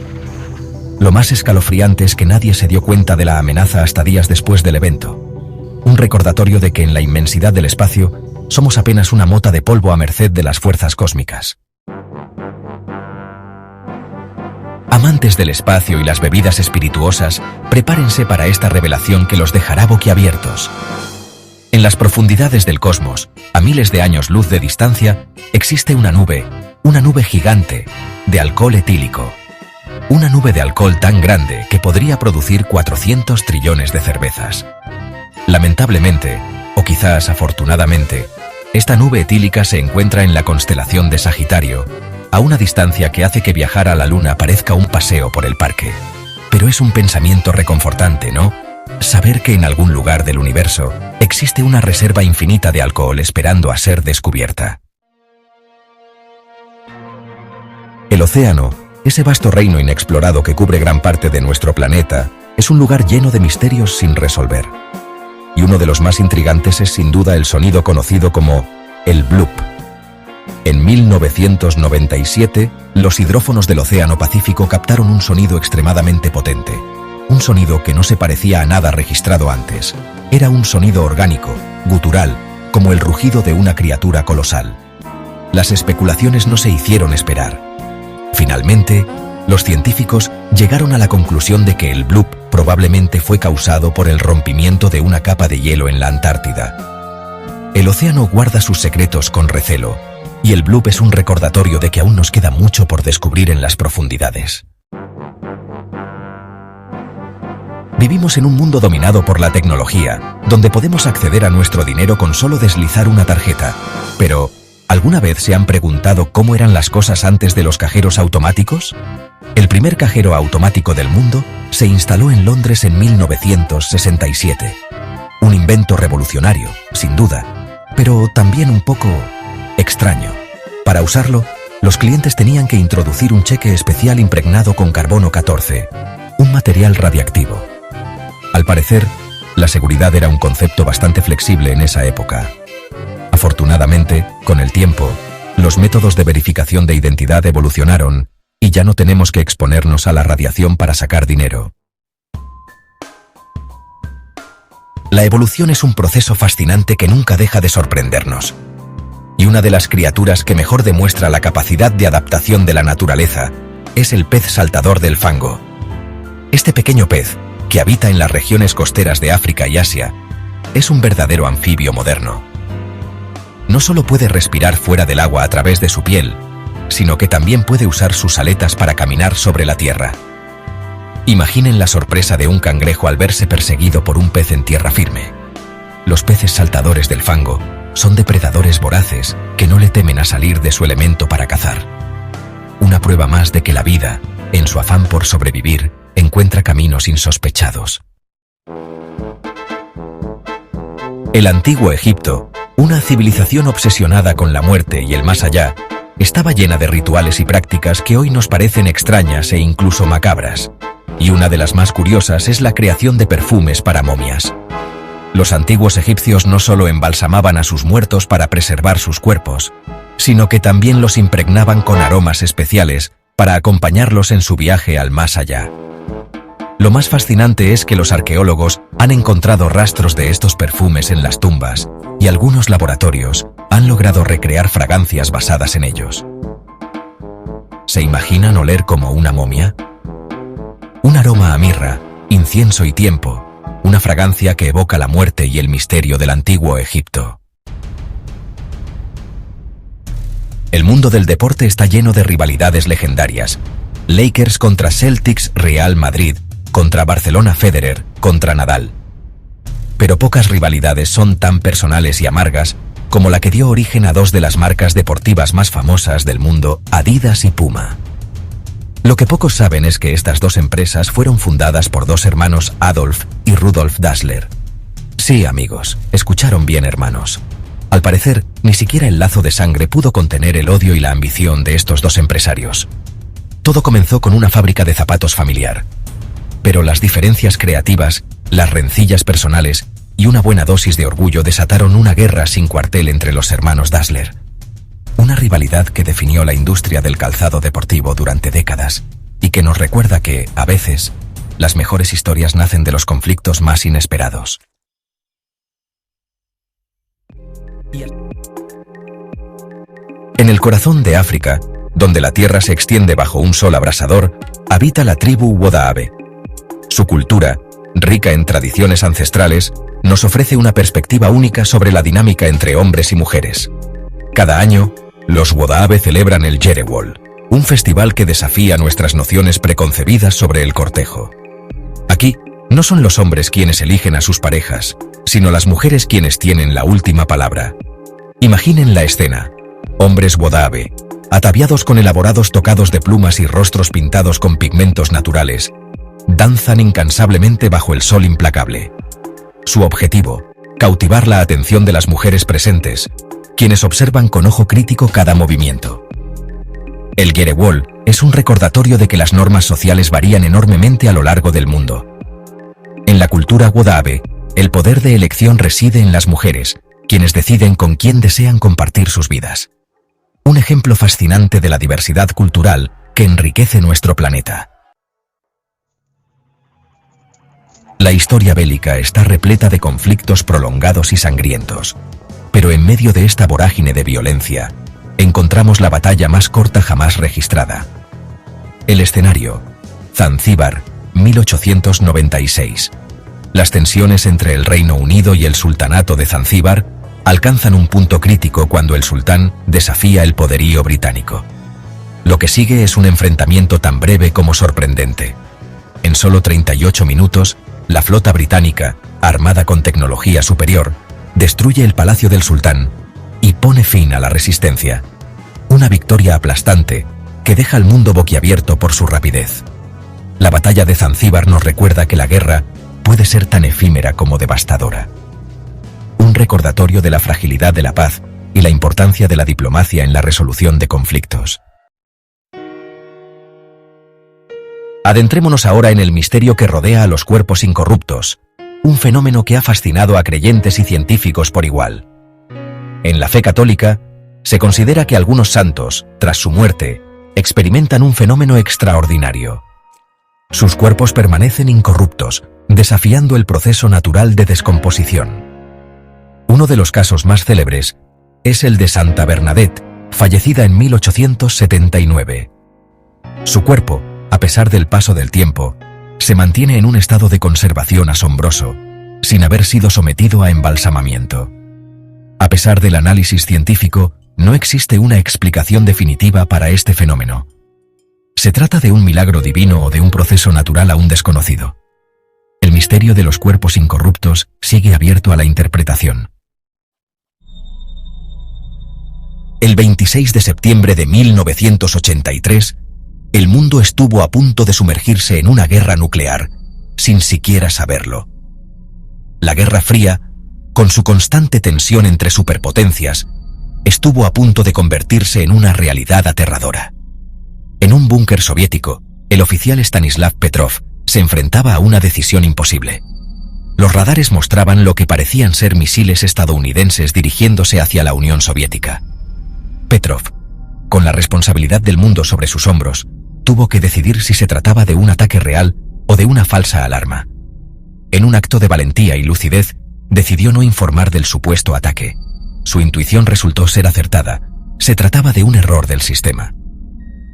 Lo más escalofriante es que nadie se dio cuenta de la amenaza hasta días después del evento. Un recordatorio de que en la inmensidad del espacio somos apenas una mota de polvo a merced de las fuerzas cósmicas. Amantes del espacio y las bebidas espirituosas, prepárense para esta revelación que los dejará boquiabiertos. En las profundidades del cosmos, a miles de años luz de distancia, existe una nube gigante, de alcohol etílico. una nube de alcohol tan grande que podría producir 400 trillones de cervezas. Lamentablemente, o quizás afortunadamente, esta nube etílica se encuentra en la constelación de Sagitario, a una distancia que hace que viajar a la Luna parezca un paseo por el parque. Pero es un pensamiento reconfortante, ¿no? Saber que en algún lugar del universo existe una reserva infinita de alcohol esperando a ser descubierta. El océano, ese vasto reino inexplorado que cubre gran parte de nuestro planeta, es un lugar lleno de misterios sin resolver. Y uno de los más intrigantes es sin duda el sonido conocido como el bloop. En 1997, los hidrófonos del Océano Pacífico captaron un sonido extremadamente potente. Un sonido que no se parecía a nada registrado antes. Era un sonido orgánico, gutural, como el rugido de una criatura colosal. Las especulaciones no se hicieron esperar. Finalmente, los científicos llegaron a la conclusión de que el bloop probablemente fue causado por el rompimiento de una capa de hielo en la Antártida. El océano guarda sus secretos con recelo, y el bloop es un recordatorio de que aún nos queda mucho por descubrir en las profundidades. Vivimos en un mundo dominado por la tecnología, donde podemos acceder a nuestro dinero con solo deslizar una tarjeta. Pero, ¿alguna vez se han preguntado cómo eran las cosas antes de los cajeros automáticos? El primer cajero automático del mundo se instaló en Londres en 1967. Un invento revolucionario, sin duda, pero también un poco extraño. Para usarlo, los clientes tenían que introducir un cheque especial impregnado con carbono 14, un material radiactivo. Al parecer, la seguridad era un concepto bastante flexible en esa época. Afortunadamente, con el tiempo, los métodos de verificación de identidad evolucionaron y ya no tenemos que exponernos a la radiación para sacar dinero. La evolución es un proceso fascinante que nunca deja de sorprendernos. Y una de las criaturas que mejor demuestra la capacidad de adaptación de la naturaleza es el pez saltador del fango. Este pequeño pez, que habita en las regiones costeras de África y Asia, es un verdadero anfibio moderno. No solo puede respirar fuera del agua a través de su piel, sino que también puede usar sus aletas para caminar sobre la tierra. Imaginen la sorpresa de un cangrejo al verse perseguido por un pez en tierra firme. Los peces saltadores del fango son depredadores voraces que no le temen a salir de su elemento para cazar. Una prueba más de que la vida, en su afán por sobrevivir, encuentra caminos insospechados. El antiguo Egipto, una civilización obsesionada con la muerte y el más allá, estaba llena de rituales y prácticas que hoy nos parecen extrañas e incluso macabras. Y una de las más curiosas es la creación de perfumes para momias. Los antiguos egipcios no solo embalsamaban a sus muertos para preservar sus cuerpos, sino que también los impregnaban con aromas especiales para acompañarlos en su viaje al más allá. Lo más fascinante es que los arqueólogos han encontrado rastros de estos perfumes en las tumbas y algunos laboratorios han logrado recrear fragancias basadas en ellos. ¿Se imaginan oler como una momia? Un aroma a mirra, incienso y tiempo, una fragancia que evoca la muerte y el misterio del antiguo Egipto. El mundo del deporte está lleno de rivalidades legendarias. Lakers contra Celtics, Real Madrid contra Barcelona, Federer contra Nadal. Pero pocas rivalidades son tan personales y amargas como la que dio origen a dos de las marcas deportivas más famosas del mundo, Adidas y Puma. Lo que pocos saben es que estas dos empresas fueron fundadas por dos hermanos, Adolf y Rudolf Dassler. Sí, amigos, escucharon bien, hermanos. Al parecer, ni siquiera el lazo de sangre pudo contener el odio y la ambición de estos dos empresarios. Todo comenzó con una fábrica de zapatos familiar. Pero las diferencias creativas, las rencillas personales y una buena dosis de orgullo desataron una guerra sin cuartel entre los hermanos Dassler. Una rivalidad que definió la industria del calzado deportivo durante décadas y que nos recuerda que, a veces, las mejores historias nacen de los conflictos más inesperados. En el corazón de África, donde la tierra se extiende bajo un sol abrasador, habita la tribu Wodaabe. Su cultura, rica en tradiciones ancestrales, nos ofrece una perspectiva única sobre la dinámica entre hombres y mujeres. Cada año, los Wodaabe celebran el Jerewol, Un festival que desafía nuestras nociones preconcebidas sobre el cortejo. Aquí, no son los hombres quienes eligen a sus parejas, sino las mujeres quienes tienen la última palabra. Imaginen la escena. Hombres Wadaabe, ataviados con elaborados tocados de plumas y rostros pintados con pigmentos naturales, danzan incansablemente bajo el sol implacable. Su objetivo, cautivar la atención de las mujeres presentes, quienes observan con ojo crítico cada movimiento. El Gerewol es un recordatorio de que las normas sociales varían enormemente a lo largo del mundo. En la cultura Wadaabe, el poder de elección reside en las mujeres, quienes deciden con quién desean compartir sus vidas. Un ejemplo fascinante de la diversidad cultural que enriquece nuestro planeta. La historia bélica está repleta de conflictos prolongados y sangrientos, pero en medio de esta vorágine de violencia, encontramos la batalla más corta jamás registrada. El escenario: Zanzíbar, 1896. Las tensiones entre el Reino Unido y el Sultanato de Zanzíbar alcanzan un punto crítico cuando el sultán desafía el poderío británico. Lo que sigue es un enfrentamiento tan breve como sorprendente. En solo 38 minutos, la flota británica, armada con tecnología superior, destruye el palacio del sultán y pone fin a la resistencia. Una victoria aplastante que deja al mundo boquiabierto por su rapidez. La batalla de Zanzíbar nos recuerda que la guerra puede ser tan efímera como devastadora. Un recordatorio de la fragilidad de la paz y la importancia de la diplomacia en la resolución de conflictos. Adentrémonos ahora en el misterio que rodea a los cuerpos incorruptos, un fenómeno que ha fascinado a creyentes y científicos por igual. En la fe católica, se considera que algunos santos, tras su muerte, experimentan un fenómeno extraordinario. Sus cuerpos permanecen incorruptos, desafiando el proceso natural de descomposición. Uno de los casos más célebres es el de Santa Bernadette, fallecida en 1879. Su cuerpo, a pesar del paso del tiempo, se mantiene en un estado de conservación asombroso, sin haber sido sometido a embalsamamiento. A pesar del análisis científico, no existe una explicación definitiva para este fenómeno. ¿Se trata de un milagro divino o de un proceso natural aún desconocido? El misterio de los cuerpos incorruptos sigue abierto a la interpretación. El 26 de septiembre de 1983, el mundo estuvo a punto de sumergirse en una guerra nuclear, sin siquiera saberlo. La Guerra Fría, con su constante tensión entre superpotencias, estuvo a punto de convertirse en una realidad aterradora. En un búnker soviético, el oficial Stanislav Petrov se enfrentaba a una decisión imposible. Los radares mostraban lo que parecían ser misiles estadounidenses dirigiéndose hacia la Unión Soviética. Petrov, con la responsabilidad del mundo sobre sus hombros, tuvo que decidir si se trataba de un ataque real o de una falsa alarma. En un acto de valentía y lucidez, decidió no informar del supuesto ataque. Su intuición resultó ser acertada. Se trataba de un error del sistema.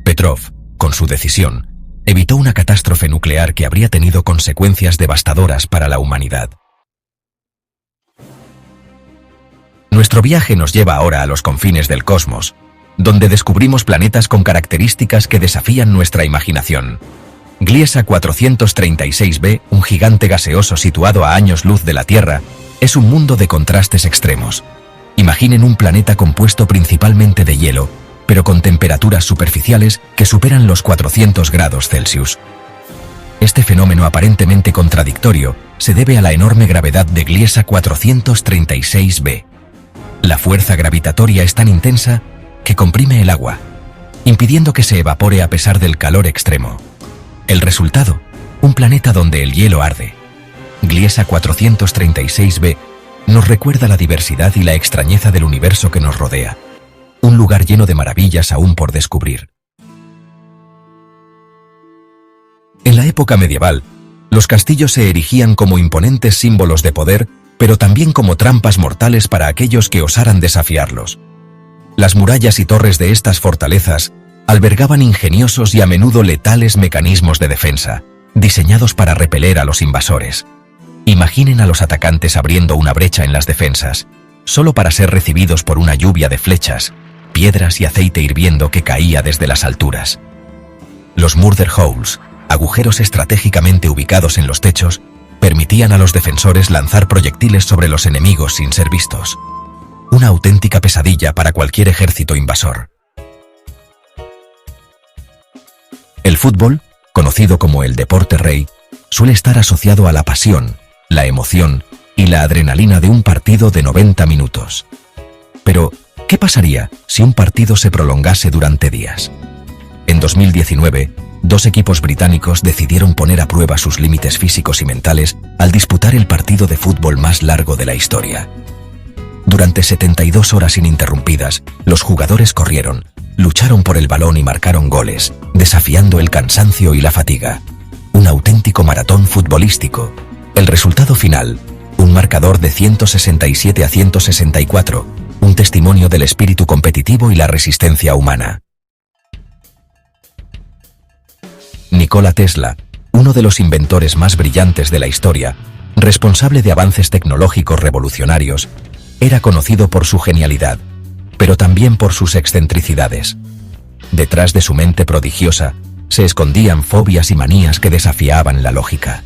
Petrov, con su decisión, evitó una catástrofe nuclear que habría tenido consecuencias devastadoras para la humanidad. Nuestro viaje nos lleva ahora a los confines del cosmos, donde descubrimos planetas con características que desafían nuestra imaginación. Gliesa 436b, un gigante gaseoso situado a años luz de la Tierra, es un mundo de contrastes extremos. Imaginen un planeta compuesto principalmente de hielo, pero con temperaturas superficiales que superan los 400 grados Celsius. Este fenómeno aparentemente contradictorio se debe a la enorme gravedad de Gliesa 436b. La fuerza gravitatoria es tan intensa que comprime el agua, impidiendo que se evapore a pesar del calor extremo. El resultado, un planeta donde el hielo arde. Gliesa 436b nos recuerda la diversidad y la extrañeza del universo que nos rodea, un lugar lleno de maravillas aún por descubrir. En la época medieval, los castillos se erigían como imponentes símbolos de poder, pero también como trampas mortales para aquellos que osaran desafiarlos. Las murallas y torres de estas fortalezas albergaban ingeniosos y a menudo letales mecanismos de defensa, diseñados para repeler a los invasores. Imaginen a los atacantes abriendo una brecha en las defensas, solo para ser recibidos por una lluvia de flechas, piedras y aceite hirviendo que caía desde las alturas. Los murder holes, agujeros estratégicamente ubicados en los techos, permitían a los defensores lanzar proyectiles sobre los enemigos sin ser vistos. Una auténtica pesadilla para cualquier ejército invasor. El fútbol, conocido como el deporte rey, suele estar asociado a la pasión, la emoción y la adrenalina de un partido de 90 minutos. Pero, ¿qué pasaría si un partido se prolongase durante días? En 2019, dos equipos británicos decidieron poner a prueba sus límites físicos y mentales al disputar el partido de fútbol más largo de la historia. Durante 72 horas ininterrumpidas, los jugadores corrieron, lucharon por el balón y marcaron goles, desafiando el cansancio y la fatiga. Un auténtico maratón futbolístico. El resultado final, un marcador de 167-164, un testimonio del espíritu competitivo y la resistencia humana. Nikola Tesla, uno de los inventores más brillantes de la historia, responsable de avances tecnológicos revolucionarios, era conocido por su genialidad, pero también por sus excentricidades. Detrás de su mente prodigiosa, se escondían fobias y manías que desafiaban la lógica.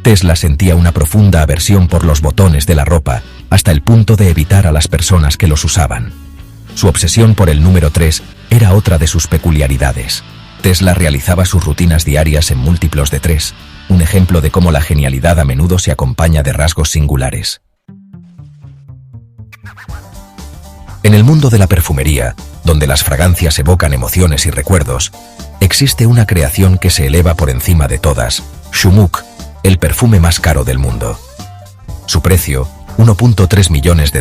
Tesla sentía una profunda aversión por los botones de la ropa, hasta el punto de evitar a las personas que los usaban. Su obsesión por el número 3 era otra de sus peculiaridades. Tesla realizaba sus rutinas diarias en múltiplos de 3, un ejemplo de cómo la genialidad a menudo se acompaña de rasgos singulares. En el mundo de la perfumería, donde las fragancias evocan emociones y recuerdos, existe una creación que se eleva por encima de todas: Shumuk, el perfume más caro del mundo. Su precio, $1.3 millones,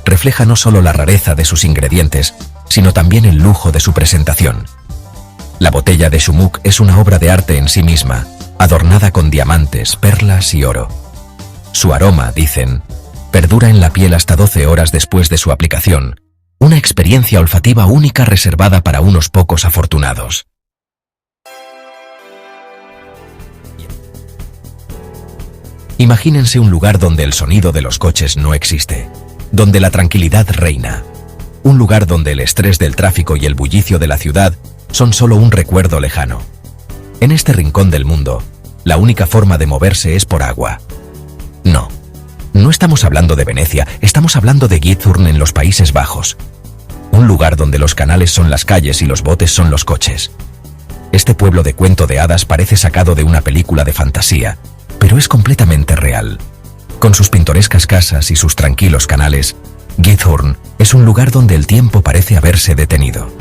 refleja no solo la rareza de sus ingredientes, sino también el lujo de su presentación. La botella de Shumuk es una obra de arte en sí misma, adornada con diamantes, perlas y oro. Su aroma, dicen, perdura en la piel hasta 12 horas después de su aplicación, una experiencia olfativa única reservada para unos pocos afortunados. Imagínense un lugar donde el sonido de los coches no existe, donde la tranquilidad reina. Un lugar donde el estrés del tráfico y el bullicio de la ciudad son solo un recuerdo lejano. En este rincón del mundo, la única forma de moverse es por agua. No estamos hablando de Venecia, estamos hablando de Giethoorn en los Países Bajos. Un lugar donde los canales son las calles y los botes son los coches. Este pueblo de cuento de hadas parece sacado de una película de fantasía, pero es completamente real. Con sus pintorescas casas y sus tranquilos canales, Giethoorn es un lugar donde el tiempo parece haberse detenido.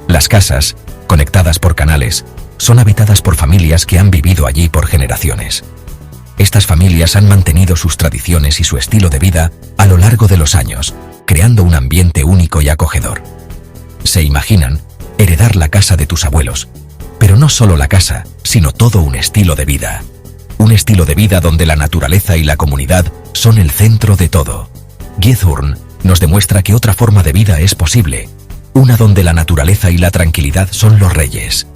Las casas, conectadas por canales, son habitadas por familias que han vivido allí por generaciones. Estas familias han mantenido sus tradiciones y su estilo de vida a lo largo de los años, creando un ambiente único y acogedor. Se imaginan heredar la casa de tus abuelos, pero no solo la casa, sino todo un estilo de vida. Un estilo de vida donde la naturaleza y la comunidad son el centro de todo. Giethoorn nos demuestra que otra forma de vida es posible, una donde la naturaleza y la tranquilidad son los reyes.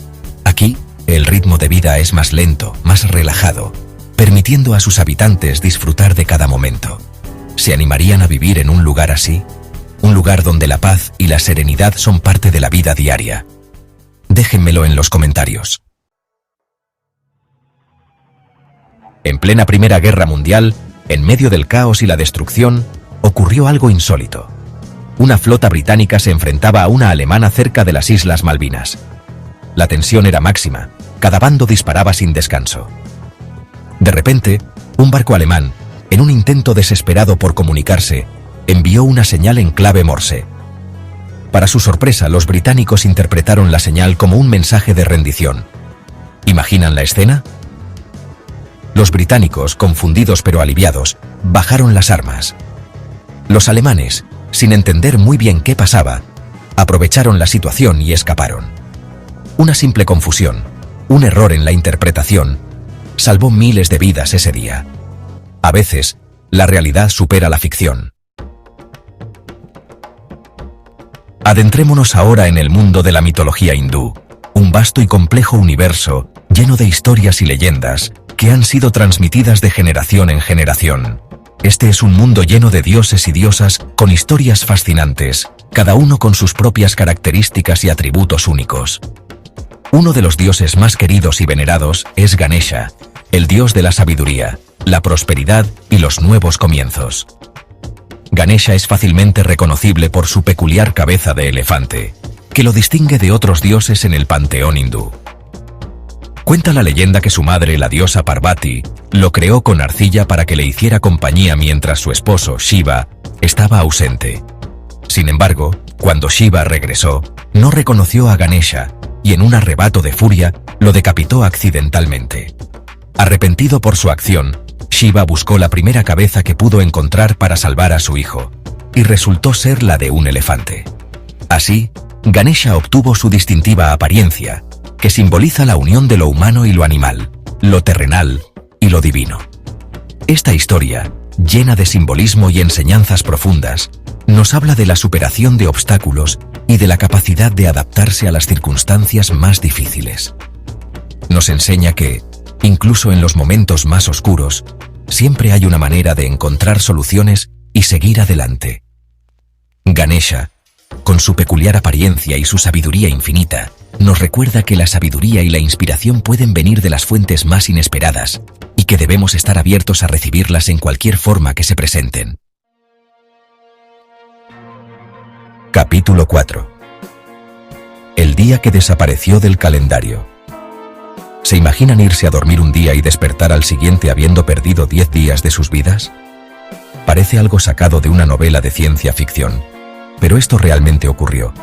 Aquí, el ritmo de vida es más lento, más relajado, permitiendo a sus habitantes disfrutar de cada momento. ¿Se animarían a vivir en un lugar así? Un lugar donde la paz y la serenidad son parte de la vida diaria. Déjenmelo en los comentarios. En plena Primera Guerra Mundial, en medio del caos y la destrucción, ocurrió algo insólito. Una flota británica se enfrentaba a una alemana cerca de las Islas Malvinas. La tensión era máxima, cada bando disparaba sin descanso. De repente, un barco alemán, en un intento desesperado por comunicarse, envió una señal en clave Morse. Para su sorpresa, los británicos interpretaron la señal como un mensaje de rendición. ¿Imaginan la escena? Los británicos, confundidos pero aliviados, bajaron las armas. Los alemanes, sin entender muy bien qué pasaba, aprovecharon la situación y escaparon. Una simple confusión, un error en la interpretación, salvó miles de vidas ese día. A veces, la realidad supera la ficción. Adentrémonos ahora en el mundo de la mitología hindú, un vasto y complejo universo lleno de historias y leyendas que han sido transmitidas de generación en generación. Este es un mundo lleno de dioses y diosas con historias fascinantes, cada uno con sus propias características y atributos únicos. Uno de los dioses más queridos y venerados es Ganesha, el dios de la sabiduría, la prosperidad y los nuevos comienzos. Ganesha es fácilmente reconocible por su peculiar cabeza de elefante, que lo distingue de otros dioses en el panteón hindú. Cuenta la leyenda que su madre, la diosa Parvati, lo creó con arcilla para que le hiciera compañía mientras su esposo, Shiva, estaba ausente. Sin embargo, cuando Shiva regresó, no reconoció a Ganesha y en un arrebato de furia lo decapitó accidentalmente. Arrepentido por su acción, Shiva buscó la primera cabeza que pudo encontrar para salvar a su hijo, y resultó ser la de un elefante. Así, Ganesha obtuvo su distintiva apariencia, que simboliza la unión de lo humano y lo animal, lo terrenal y lo divino. Esta historia, llena de simbolismo y enseñanzas profundas, nos habla de la superación de obstáculos y de la capacidad de adaptarse a las circunstancias más difíciles. Nos enseña que, incluso en los momentos más oscuros, siempre hay una manera de encontrar soluciones y seguir adelante. Ganesha, con su peculiar apariencia y su sabiduría infinita, nos recuerda que la sabiduría y la inspiración pueden venir de las fuentes más inesperadas y que debemos estar abiertos a recibirlas en cualquier forma que se presenten. Capítulo 4. El día que desapareció del calendario. ¿Se imaginan irse a dormir un día y despertar al siguiente habiendo perdido 10 días de sus vidas? Parece algo sacado de una novela de ciencia ficción, pero esto realmente ocurrió.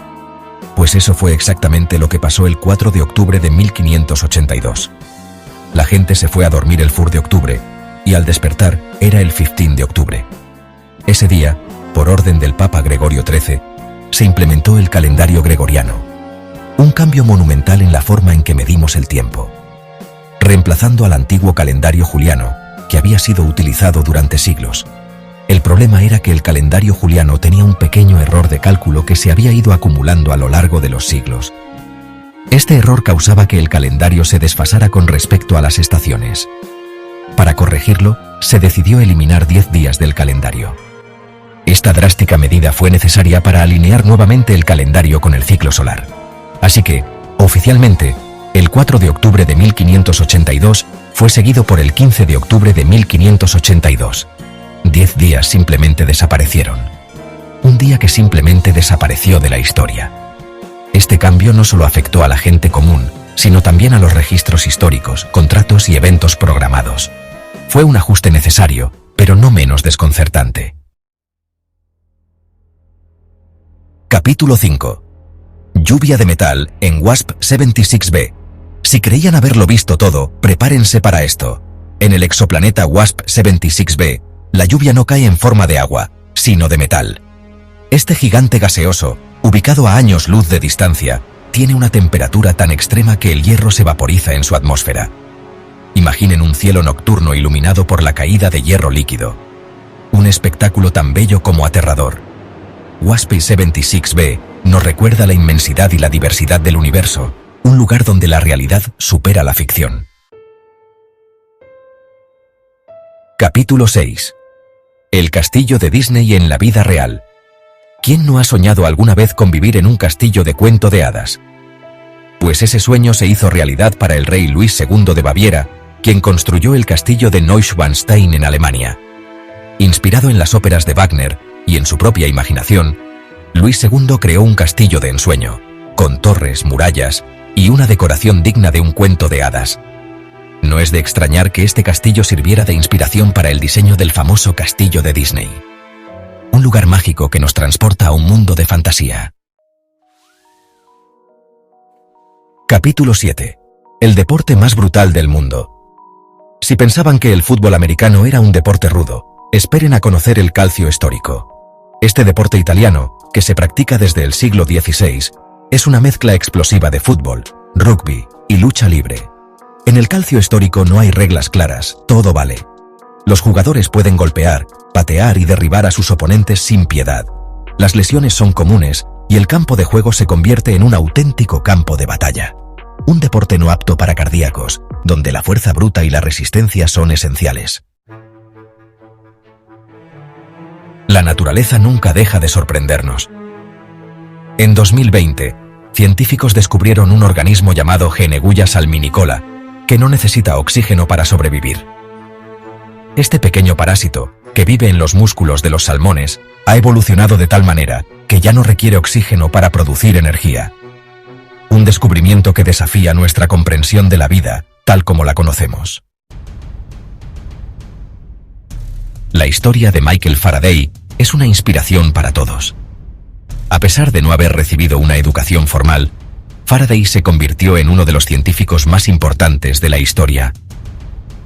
Pues eso fue exactamente lo que pasó el 4 de octubre de 1582. La gente se fue a dormir el 4 de octubre, y al despertar era el 15 de octubre. Ese día, por orden del Papa Gregorio XIII, se implementó el calendario gregoriano, un cambio monumental en la forma en que medimos el tiempo, reemplazando al antiguo calendario juliano, que había sido utilizado durante siglos. El problema era que el calendario juliano tenía un pequeño error de cálculo que se había ido acumulando a lo largo de los siglos. Este error causaba que el calendario se desfasara con respecto a las estaciones. Para corregirlo, se decidió eliminar 10 días del calendario. Esta drástica medida fue necesaria para alinear nuevamente el calendario con el ciclo solar. Así que, oficialmente, el 4 de octubre de 1582 fue seguido por el 15 de octubre de 1582. 10 días simplemente desaparecieron. Un día que simplemente desapareció de la historia. Este cambio no solo afectó a la gente común, sino también a los registros históricos, contratos y eventos programados. Fue un ajuste necesario, pero no menos desconcertante. Capítulo 5. Lluvia de metal en WASP-76b. Si creían haberlo visto todo, prepárense para esto. En el exoplaneta WASP-76b, la lluvia no cae en forma de agua, sino de metal. Este gigante gaseoso, ubicado a años luz de distancia, tiene una temperatura tan extrema que el hierro se vaporiza en su atmósfera. Imaginen un cielo nocturno iluminado por la caída de hierro líquido. Un espectáculo tan bello como aterrador. WASP-76b nos recuerda la inmensidad y la diversidad del universo, un lugar donde la realidad supera la ficción. Capítulo 6. El castillo de Disney en la vida real. ¿Quién no ha soñado alguna vez con vivir en un castillo de cuento de hadas? Pues ese sueño se hizo realidad para el rey Luis II de Baviera, quien construyó el castillo de Neuschwanstein en Alemania. Inspirado en las óperas de Wagner y en su propia imaginación, Luis II creó un castillo de ensueño, con torres, murallas y una decoración digna de un cuento de hadas. No es de extrañar que este castillo sirviera de inspiración para el diseño del famoso castillo de Disney. Un lugar mágico que nos transporta a un mundo de fantasía. Capítulo 7. El deporte más brutal del mundo. Si pensaban que el fútbol americano era un deporte rudo, esperen a conocer el calcio histórico. Este deporte italiano, que se practica desde el siglo XVI, es una mezcla explosiva de fútbol, rugby y lucha libre. En el calcio histórico no hay reglas claras, todo vale. Los jugadores pueden golpear, patear y derribar a sus oponentes sin piedad. Las lesiones son comunes y el campo de juego se convierte en un auténtico campo de batalla. Un deporte no apto para cardíacos, donde la fuerza bruta y la resistencia son esenciales. La naturaleza nunca deja de sorprendernos. En 2020, científicos descubrieron un organismo llamado Geneguia salminicola, que no necesita oxígeno para sobrevivir. Este pequeño parásito, que vive en los músculos de los salmones, ha evolucionado de tal manera que ya no requiere oxígeno para producir energía. Un descubrimiento que desafía nuestra comprensión de la vida, tal como la conocemos. La historia de Michael Faraday es una inspiración para todos. A pesar de no haber recibido una educación formal, Faraday se convirtió en uno de los científicos más importantes de la historia.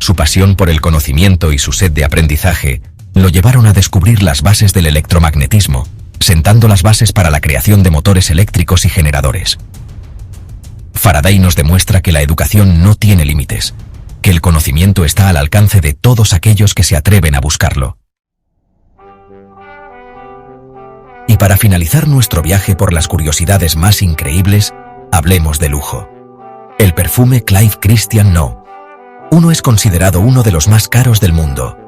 Su pasión por el conocimiento y su sed de aprendizaje lo llevaron a descubrir las bases del electromagnetismo, sentando las bases para la creación de motores eléctricos y generadores. Faraday nos demuestra que la educación no tiene límites, que el conocimiento está al alcance de todos aquellos que se atreven a buscarlo. Y para finalizar nuestro viaje por las curiosidades más increíbles, hablemos de lujo. El perfume Clive Christian No. Uno es considerado uno de los más caros del mundo.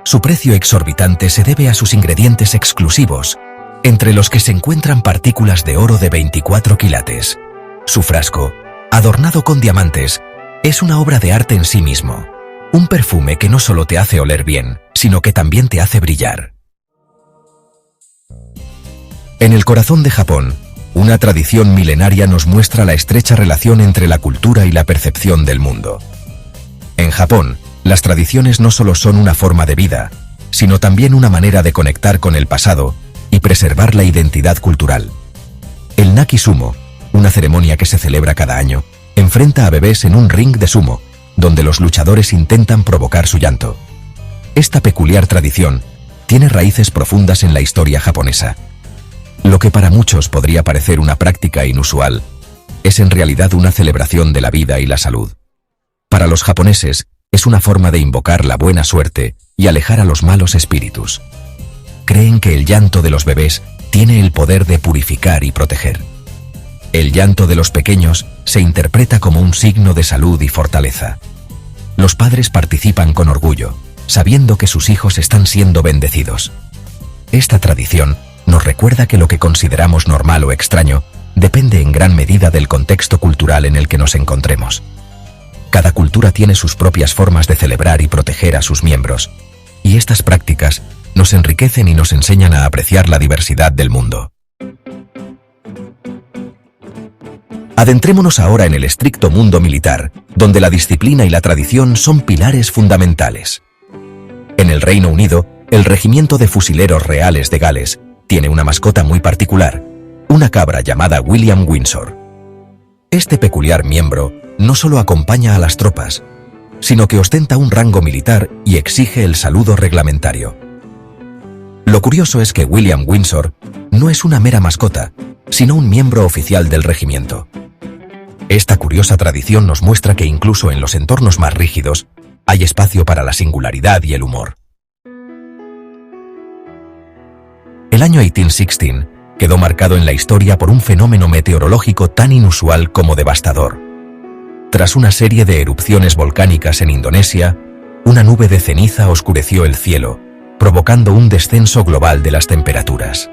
Su precio exorbitante se debe a sus ingredientes exclusivos, entre los que se encuentran partículas de oro de 24 quilates. Su frasco, adornado con diamantes, es una obra de arte en sí mismo. Un perfume que no solo te hace oler bien, sino que también te hace brillar. En el corazón de Japón, una tradición milenaria nos muestra la estrecha relación entre la cultura y la percepción del mundo. En Japón, las tradiciones no solo son una forma de vida, sino también una manera de conectar con el pasado y preservar la identidad cultural. El Naki Sumo, una ceremonia que se celebra cada año, enfrenta a bebés en un ring de sumo, donde los luchadores intentan provocar su llanto. Esta peculiar tradición tiene raíces profundas en la historia japonesa. Lo que para muchos podría parecer una práctica inusual, es en realidad una celebración de la vida y la salud. Para los japoneses, es una forma de invocar la buena suerte y alejar a los malos espíritus. Creen que el llanto de los bebés tiene el poder de purificar y proteger. El llanto de los pequeños se interpreta como un signo de salud y fortaleza. Los padres participan con orgullo, sabiendo que sus hijos están siendo bendecidos. Esta tradición nos recuerda que lo que consideramos normal o extraño depende en gran medida del contexto cultural en el que nos encontremos. Cada cultura tiene sus propias formas de celebrar y proteger a sus miembros, y estas prácticas nos enriquecen y nos enseñan a apreciar la diversidad del mundo. Adentrémonos ahora en el estricto mundo militar, donde la disciplina y la tradición son pilares fundamentales. En el Reino Unido, el Regimiento de Fusileros Reales de Gales tiene una mascota muy particular, una cabra llamada William Windsor. Este peculiar miembro no solo acompaña a las tropas, sino que ostenta un rango militar y exige el saludo reglamentario. Lo curioso es que William Windsor no es una mera mascota, sino un miembro oficial del regimiento. Esta curiosa tradición nos muestra que incluso en los entornos más rígidos hay espacio para la singularidad y el humor. El año 1816 quedó marcado en la historia por un fenómeno meteorológico tan inusual como devastador. Tras una serie de erupciones volcánicas en Indonesia, una nube de ceniza oscureció el cielo, provocando un descenso global de las temperaturas.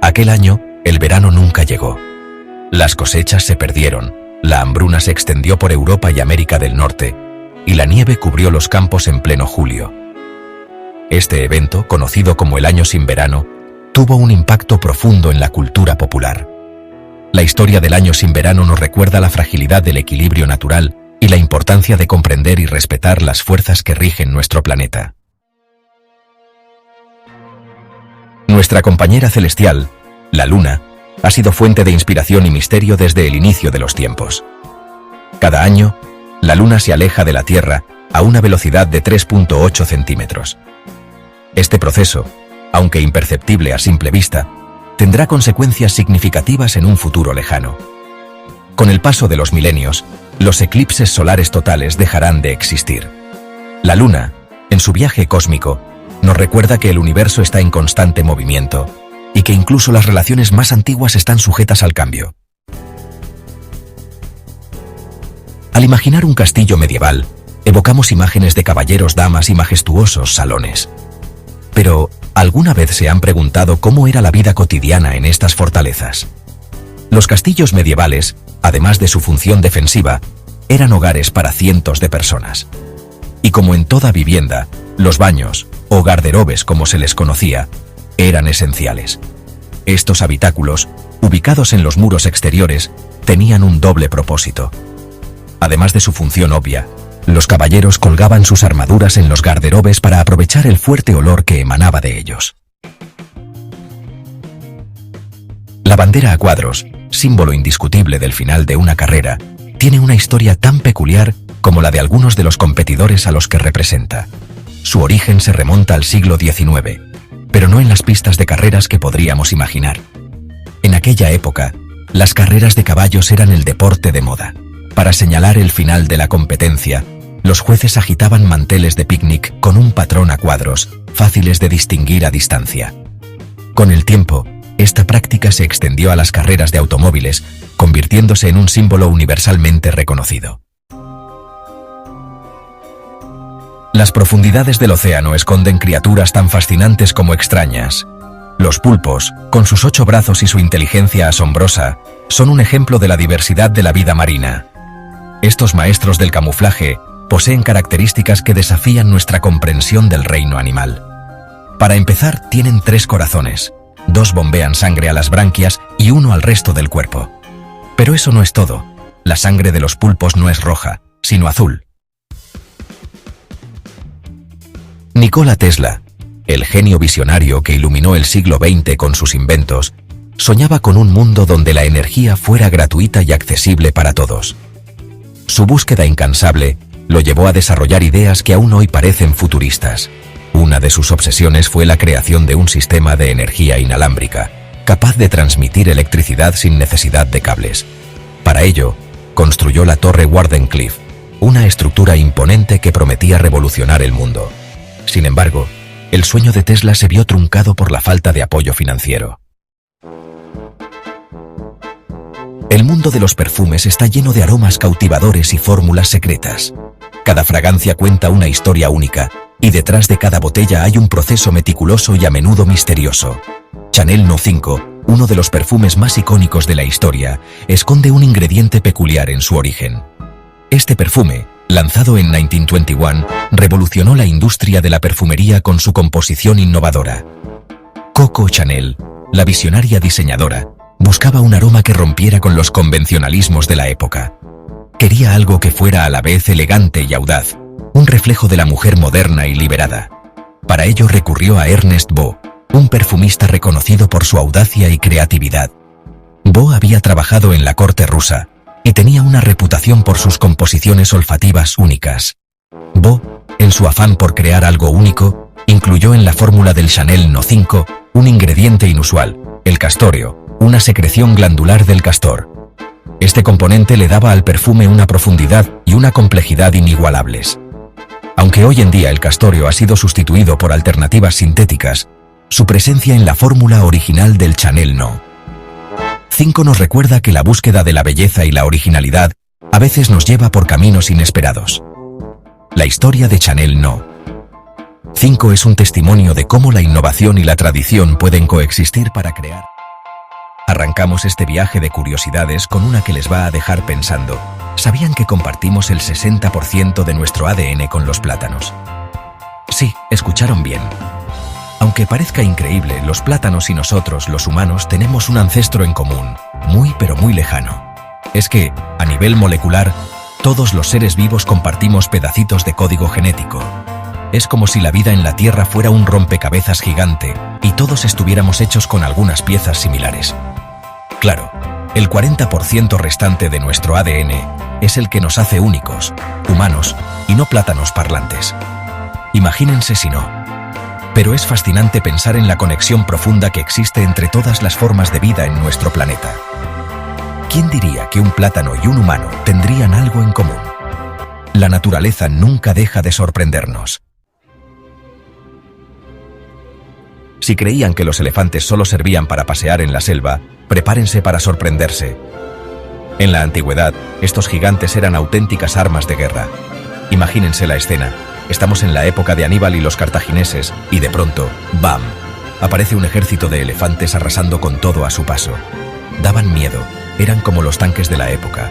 Aquel año, el verano nunca llegó. Las cosechas se perdieron, la hambruna se extendió por Europa y América del Norte, y la nieve cubrió los campos en pleno julio. Este evento, conocido como el Año sin Verano, tuvo un impacto profundo en la cultura popular. La historia del Año sin Verano nos recuerda la fragilidad del equilibrio natural y la importancia de comprender y respetar las fuerzas que rigen nuestro planeta. Nuestra compañera celestial, la Luna, ha sido fuente de inspiración y misterio desde el inicio de los tiempos. Cada año, la Luna se aleja de la Tierra a una velocidad de 3.8 centímetros. Este proceso, aunque imperceptible a simple vista, tendrá consecuencias significativas en un futuro lejano. Con el paso de los milenios, los eclipses solares totales dejarán de existir. La Luna, en su viaje cósmico, nos recuerda que el universo está en constante movimiento y que incluso las relaciones más antiguas están sujetas al cambio. Al imaginar un castillo medieval, evocamos imágenes de caballeros, damas y majestuosos salones. Pero, ¿alguna vez se han preguntado cómo era la vida cotidiana en estas fortalezas? Los castillos medievales, además de su función defensiva, eran hogares para cientos de personas. Y como en toda vivienda, los baños, o garderobes como se les conocía, eran esenciales. Estos habitáculos, ubicados en los muros exteriores, tenían un doble propósito. Además de su función obvia, los caballeros colgaban sus armaduras en los garderobes para aprovechar el fuerte olor que emanaba de ellos. La bandera a cuadros, símbolo indiscutible del final de una carrera, tiene una historia tan peculiar como la de algunos de los competidores a los que representa. Su origen se remonta al siglo XIX, pero no en las pistas de carreras que podríamos imaginar. En aquella época, las carreras de caballos eran el deporte de moda. Para señalar el final de la competencia, los jueces agitaban manteles de picnic con un patrón a cuadros, fáciles de distinguir a distancia. Con el tiempo, esta práctica se extendió a las carreras de automóviles, convirtiéndose en un símbolo universalmente reconocido. Las profundidades del océano esconden criaturas tan fascinantes como extrañas. Los pulpos, con sus 8 brazos y su inteligencia asombrosa, son un ejemplo de la diversidad de la vida marina. Estos maestros del camuflaje poseen características que desafían nuestra comprensión del reino animal. Para empezar, tienen 3 corazones. 2 bombean sangre a las branquias y 1 al resto del cuerpo. Pero eso no es todo. La sangre de los pulpos no es roja, sino azul. Nikola Tesla, el genio visionario que iluminó el siglo XX con sus inventos, soñaba con un mundo donde la energía fuera gratuita y accesible para todos. Su búsqueda incansable lo llevó a desarrollar ideas que aún hoy parecen futuristas. Una de sus obsesiones fue la creación de un sistema de energía inalámbrica, capaz de transmitir electricidad sin necesidad de cables. Para ello, construyó la Torre Wardenclyffe, una estructura imponente que prometía revolucionar el mundo. Sin embargo, el sueño de Tesla se vio truncado por la falta de apoyo financiero. El mundo de los perfumes está lleno de aromas cautivadores y fórmulas secretas. Cada fragancia cuenta una historia única, y detrás de cada botella hay un proceso meticuloso y a menudo misterioso. Chanel No. 5, uno de los perfumes más icónicos de la historia, esconde un ingrediente peculiar en su origen. Este perfume, lanzado en 1921, revolucionó la industria de la perfumería con su composición innovadora. Coco Chanel, la visionaria diseñadora, buscaba un aroma que rompiera con los convencionalismos de la época. Quería algo que fuera a la vez elegante y audaz, un reflejo de la mujer moderna y liberada. Para ello recurrió a Ernest Beaux, un perfumista reconocido por su audacia y creatividad. Beaux había trabajado en la corte rusa y tenía una reputación por sus composiciones olfativas únicas. Beaux, en su afán por crear algo único, incluyó en la fórmula del Chanel No. 5 un ingrediente inusual, el castorio, una secreción glandular del castor. Este componente le daba al perfume una profundidad y una complejidad inigualables. Aunque hoy en día el castorio ha sido sustituido por alternativas sintéticas, su presencia en la fórmula original del Chanel No. 5 nos recuerda que la búsqueda de la belleza y la originalidad a veces nos lleva por caminos inesperados. La historia de Chanel No. 5 es un testimonio de cómo la innovación y la tradición pueden coexistir para crear. Arrancamos este viaje de curiosidades con una que les va a dejar pensando. ¿Sabían que compartimos el 60% de nuestro ADN con los plátanos? Sí, escucharon bien. Aunque parezca increíble, los plátanos y nosotros, los humanos, tenemos un ancestro en común, muy pero muy lejano. Es que, a nivel molecular, todos los seres vivos compartimos pedacitos de código genético. Es como si la vida en la Tierra fuera un rompecabezas gigante y todos estuviéramos hechos con algunas piezas similares. Claro, el 40% restante de nuestro ADN es el que nos hace únicos, humanos y no plátanos parlantes. Imagínense si no. Pero es fascinante pensar en la conexión profunda que existe entre todas las formas de vida en nuestro planeta. ¿Quién diría que un plátano y un humano tendrían algo en común? La naturaleza nunca deja de sorprendernos. Si creían que los elefantes solo servían para pasear en la selva, prepárense para sorprenderse. En la antigüedad, estos gigantes eran auténticas armas de guerra. Imagínense la escena. Estamos en la época de Aníbal y los cartagineses, y de pronto, ¡bam!, aparece un ejército de elefantes arrasando con todo a su paso. Daban miedo, eran como los tanques de la época.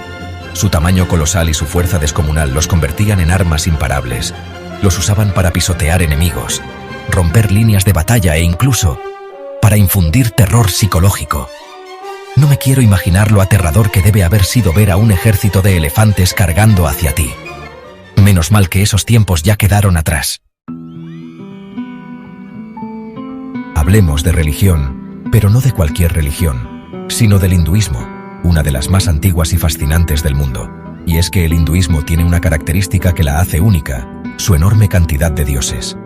Su tamaño colosal y su fuerza descomunal los convertían en armas imparables. Los usaban para pisotear enemigos, romper líneas de batalla e incluso para infundir terror psicológico. No me quiero imaginar lo aterrador que debe haber sido ver a un ejército de elefantes cargando hacia ti. Menos mal que esos tiempos ya quedaron atrás. Hablemos de religión, pero no de cualquier religión, sino del hinduismo, una de las más antiguas y fascinantes del mundo. Y es que el hinduismo tiene una característica que la hace única: su enorme cantidad de dioses.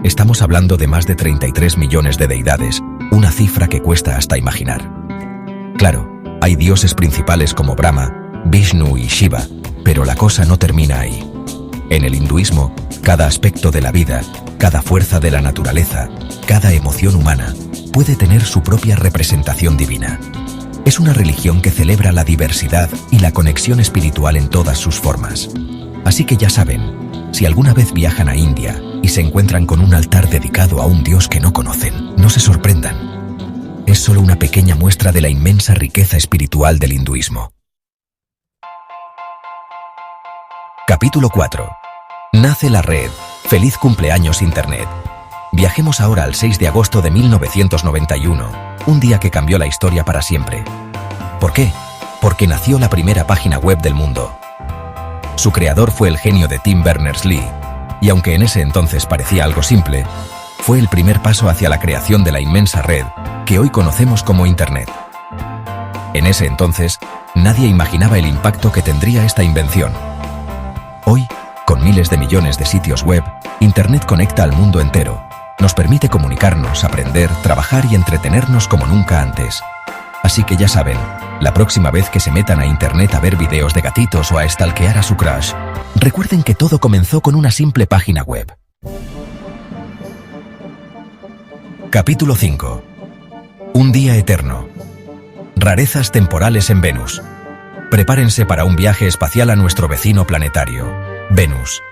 Estamos hablando de más de 33 millones de deidades, una cifra que cuesta hasta imaginar. Claro, hay dioses principales como Brahma, Vishnu y Shiva, pero la cosa no termina ahí. En el hinduismo, cada aspecto de la vida, cada fuerza de la naturaleza, cada emoción humana, puede tener su propia representación divina. Es una religión que celebra la diversidad y la conexión espiritual en todas sus formas. Así que ya saben, si alguna vez viajan a India y se encuentran con un altar dedicado a un dios que no conocen, no se sorprendan. Es solo una pequeña muestra de la inmensa riqueza espiritual del hinduismo. Capítulo 4. Nace la red. Feliz cumpleaños Internet. Viajemos ahora al 6 de agosto de 1991, un día que cambió la historia para siempre. ¿Por qué? Porque nació la primera página web del mundo. Su creador fue el genio de Tim Berners-Lee, y aunque en ese entonces parecía algo simple, fue el primer paso hacia la creación de la inmensa red que hoy conocemos como Internet. En ese entonces, nadie imaginaba el impacto que tendría esta invención. Hoy, con miles de millones de sitios web, Internet conecta al mundo entero. Nos permite comunicarnos, aprender, trabajar y entretenernos como nunca antes. Así que ya saben, la próxima vez que se metan a Internet a ver videos de gatitos o a stalkear a su crush, recuerden que todo comenzó con una simple página web. Capítulo 5. Un día eterno. Rarezas temporales en Venus. Prepárense para un viaje espacial a nuestro vecino planetario, Venus.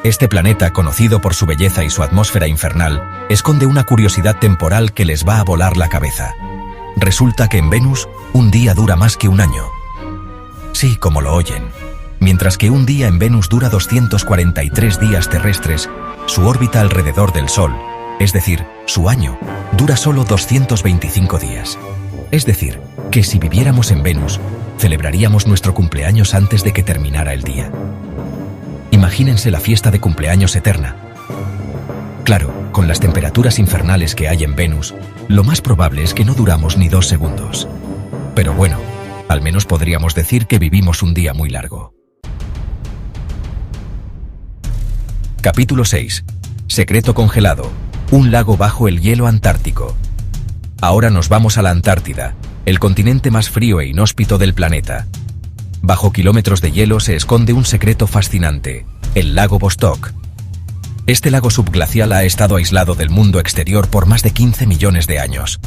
Este planeta, conocido por su belleza y su atmósfera infernal, esconde una curiosidad temporal que les va a volar la cabeza. Resulta que en Venus, un día dura más que un año. Sí, como lo oyen. Mientras que un día en Venus dura 243 días terrestres, su órbita alrededor del Sol, es decir, su año, dura solo 225 días. Es decir, que si viviéramos en Venus, celebraríamos nuestro cumpleaños antes de que terminara el día. Imagínense la fiesta de cumpleaños eterna. Claro, con las temperaturas infernales que hay en Venus, lo más probable es que no duramos ni 2 segundos. Pero bueno, al menos podríamos decir que vivimos un día muy largo. Capítulo 6. Secreto congelado. Un lago bajo el hielo antártico. Ahora nos vamos a la Antártida, el continente más frío e inhóspito del planeta. Bajo kilómetros de hielo se esconde un secreto fascinante, el lago Vostok. Este lago subglacial ha estado aislado del mundo exterior por más de 15 millones de años.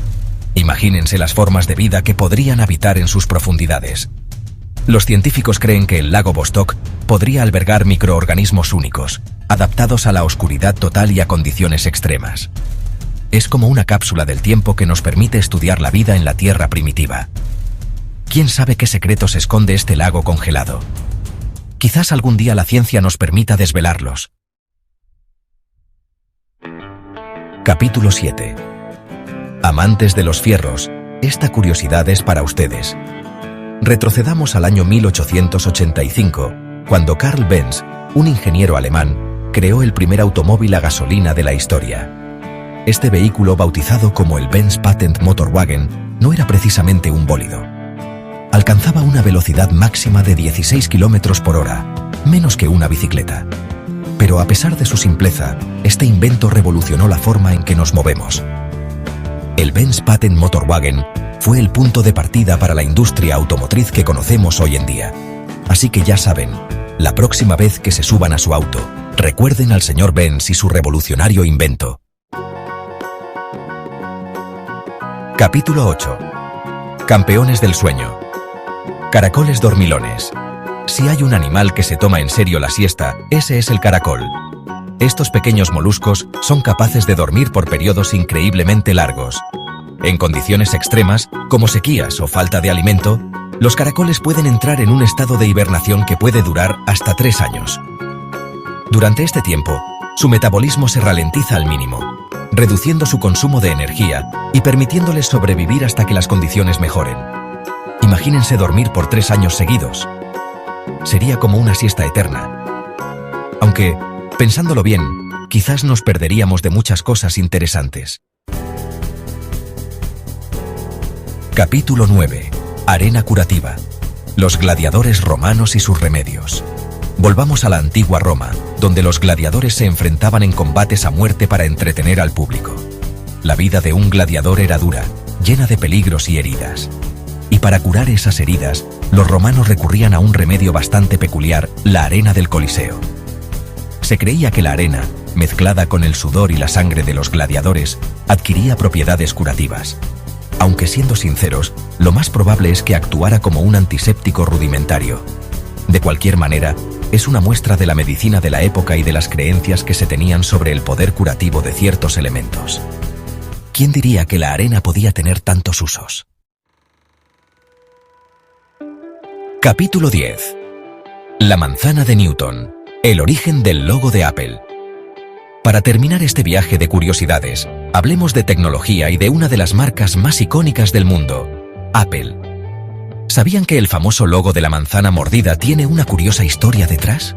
Imagínense las formas de vida que podrían habitar en sus profundidades. Los científicos creen que el lago Vostok podría albergar microorganismos únicos, adaptados a la oscuridad total y a condiciones extremas. Es como una cápsula del tiempo que nos permite estudiar la vida en la Tierra primitiva. ¿Quién sabe qué secretos esconde este lago congelado? Quizás algún día la ciencia nos permita desvelarlos. Capítulo 7. Amantes de los fierros, esta curiosidad es para ustedes. Retrocedamos al año 1885, cuando Carl Benz, un ingeniero alemán, creó el primer automóvil a gasolina de la historia. Este vehículo, bautizado como el Benz Patent Motorwagen, no era precisamente un bólido. Alcanzaba una velocidad máxima de 16 km por hora, menos que una bicicleta. Pero a pesar de su simpleza, este invento revolucionó la forma en que nos movemos. El Benz Patent Motorwagen fue el punto de partida para la industria automotriz que conocemos hoy en día. Así que ya saben, la próxima vez que se suban a su auto, recuerden al señor Benz y su revolucionario invento. Capítulo 8. Campeones del sueño. Caracoles dormilones. Si hay un animal que se toma en serio la siesta, ese es el caracol. Estos pequeños moluscos son capaces de dormir por periodos increíblemente largos. En condiciones extremas, como sequías o falta de alimento, los caracoles pueden entrar en un estado de hibernación que puede durar hasta 3 años. Durante este tiempo, su metabolismo se ralentiza al mínimo, reduciendo su consumo de energía y permitiéndoles sobrevivir hasta que las condiciones mejoren. Imagínense dormir por 3 años seguidos. Sería como una siesta eterna. Aunque, pensándolo bien, quizás nos perderíamos de muchas cosas interesantes. Capítulo 9. Arena curativa. Los gladiadores romanos y sus remedios. Volvamos a la antigua Roma, donde los gladiadores se enfrentaban en combates a muerte para entretener al público. La vida de un gladiador era dura, llena de peligros y heridas. Y para curar esas heridas, los romanos recurrían a un remedio bastante peculiar, la arena del Coliseo. Se creía que la arena, mezclada con el sudor y la sangre de los gladiadores, adquiría propiedades curativas. Aunque siendo sinceros, lo más probable es que actuara como un antiséptico rudimentario. De cualquier manera, es una muestra de la medicina de la época y de las creencias que se tenían sobre el poder curativo de ciertos elementos. ¿Quién diría que la arena podía tener tantos usos? Capítulo 10. La manzana de Newton. El origen del logo de Apple. Para terminar este viaje de curiosidades, hablemos de tecnología y de una de las marcas más icónicas del mundo, Apple. ¿Sabían que el famoso logo de la manzana mordida tiene una curiosa historia detrás?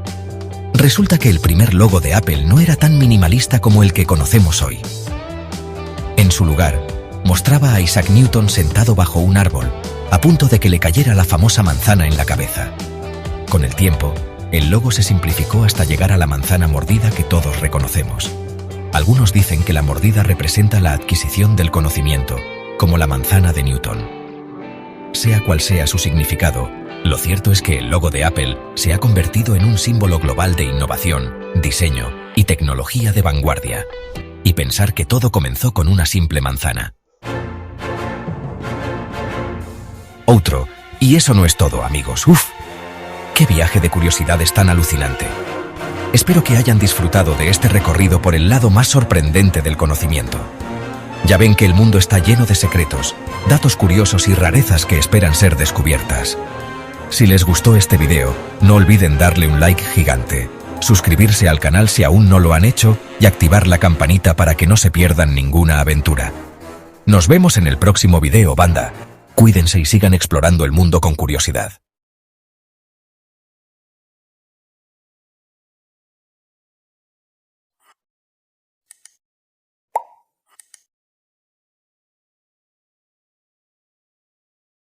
Resulta que el primer logo de Apple no era tan minimalista como el que conocemos hoy. En su lugar, mostraba a Isaac Newton sentado bajo un árbol, a punto de que le cayera la famosa manzana en la cabeza. Con el tiempo, el logo se simplificó hasta llegar a la manzana mordida que todos reconocemos. Algunos dicen que la mordida representa la adquisición del conocimiento, como la manzana de Newton. Sea cual sea su significado, lo cierto es que el logo de Apple se ha convertido en un símbolo global de innovación, diseño y tecnología de vanguardia. Y pensar que todo comenzó con una simple manzana. Otro, y eso no es todo, amigos. ¡Uf! ¡Qué viaje de curiosidades tan alucinante! Espero que hayan disfrutado de este recorrido por el lado más sorprendente del conocimiento. Ya ven que el mundo está lleno de secretos, datos curiosos y rarezas que esperan ser descubiertas. Si les gustó este video, no olviden darle un like gigante, suscribirse al canal si aún no lo han hecho y activar la campanita para que no se pierdan ninguna aventura. Nos vemos en el próximo video, banda. Cuídense y sigan explorando el mundo con curiosidad.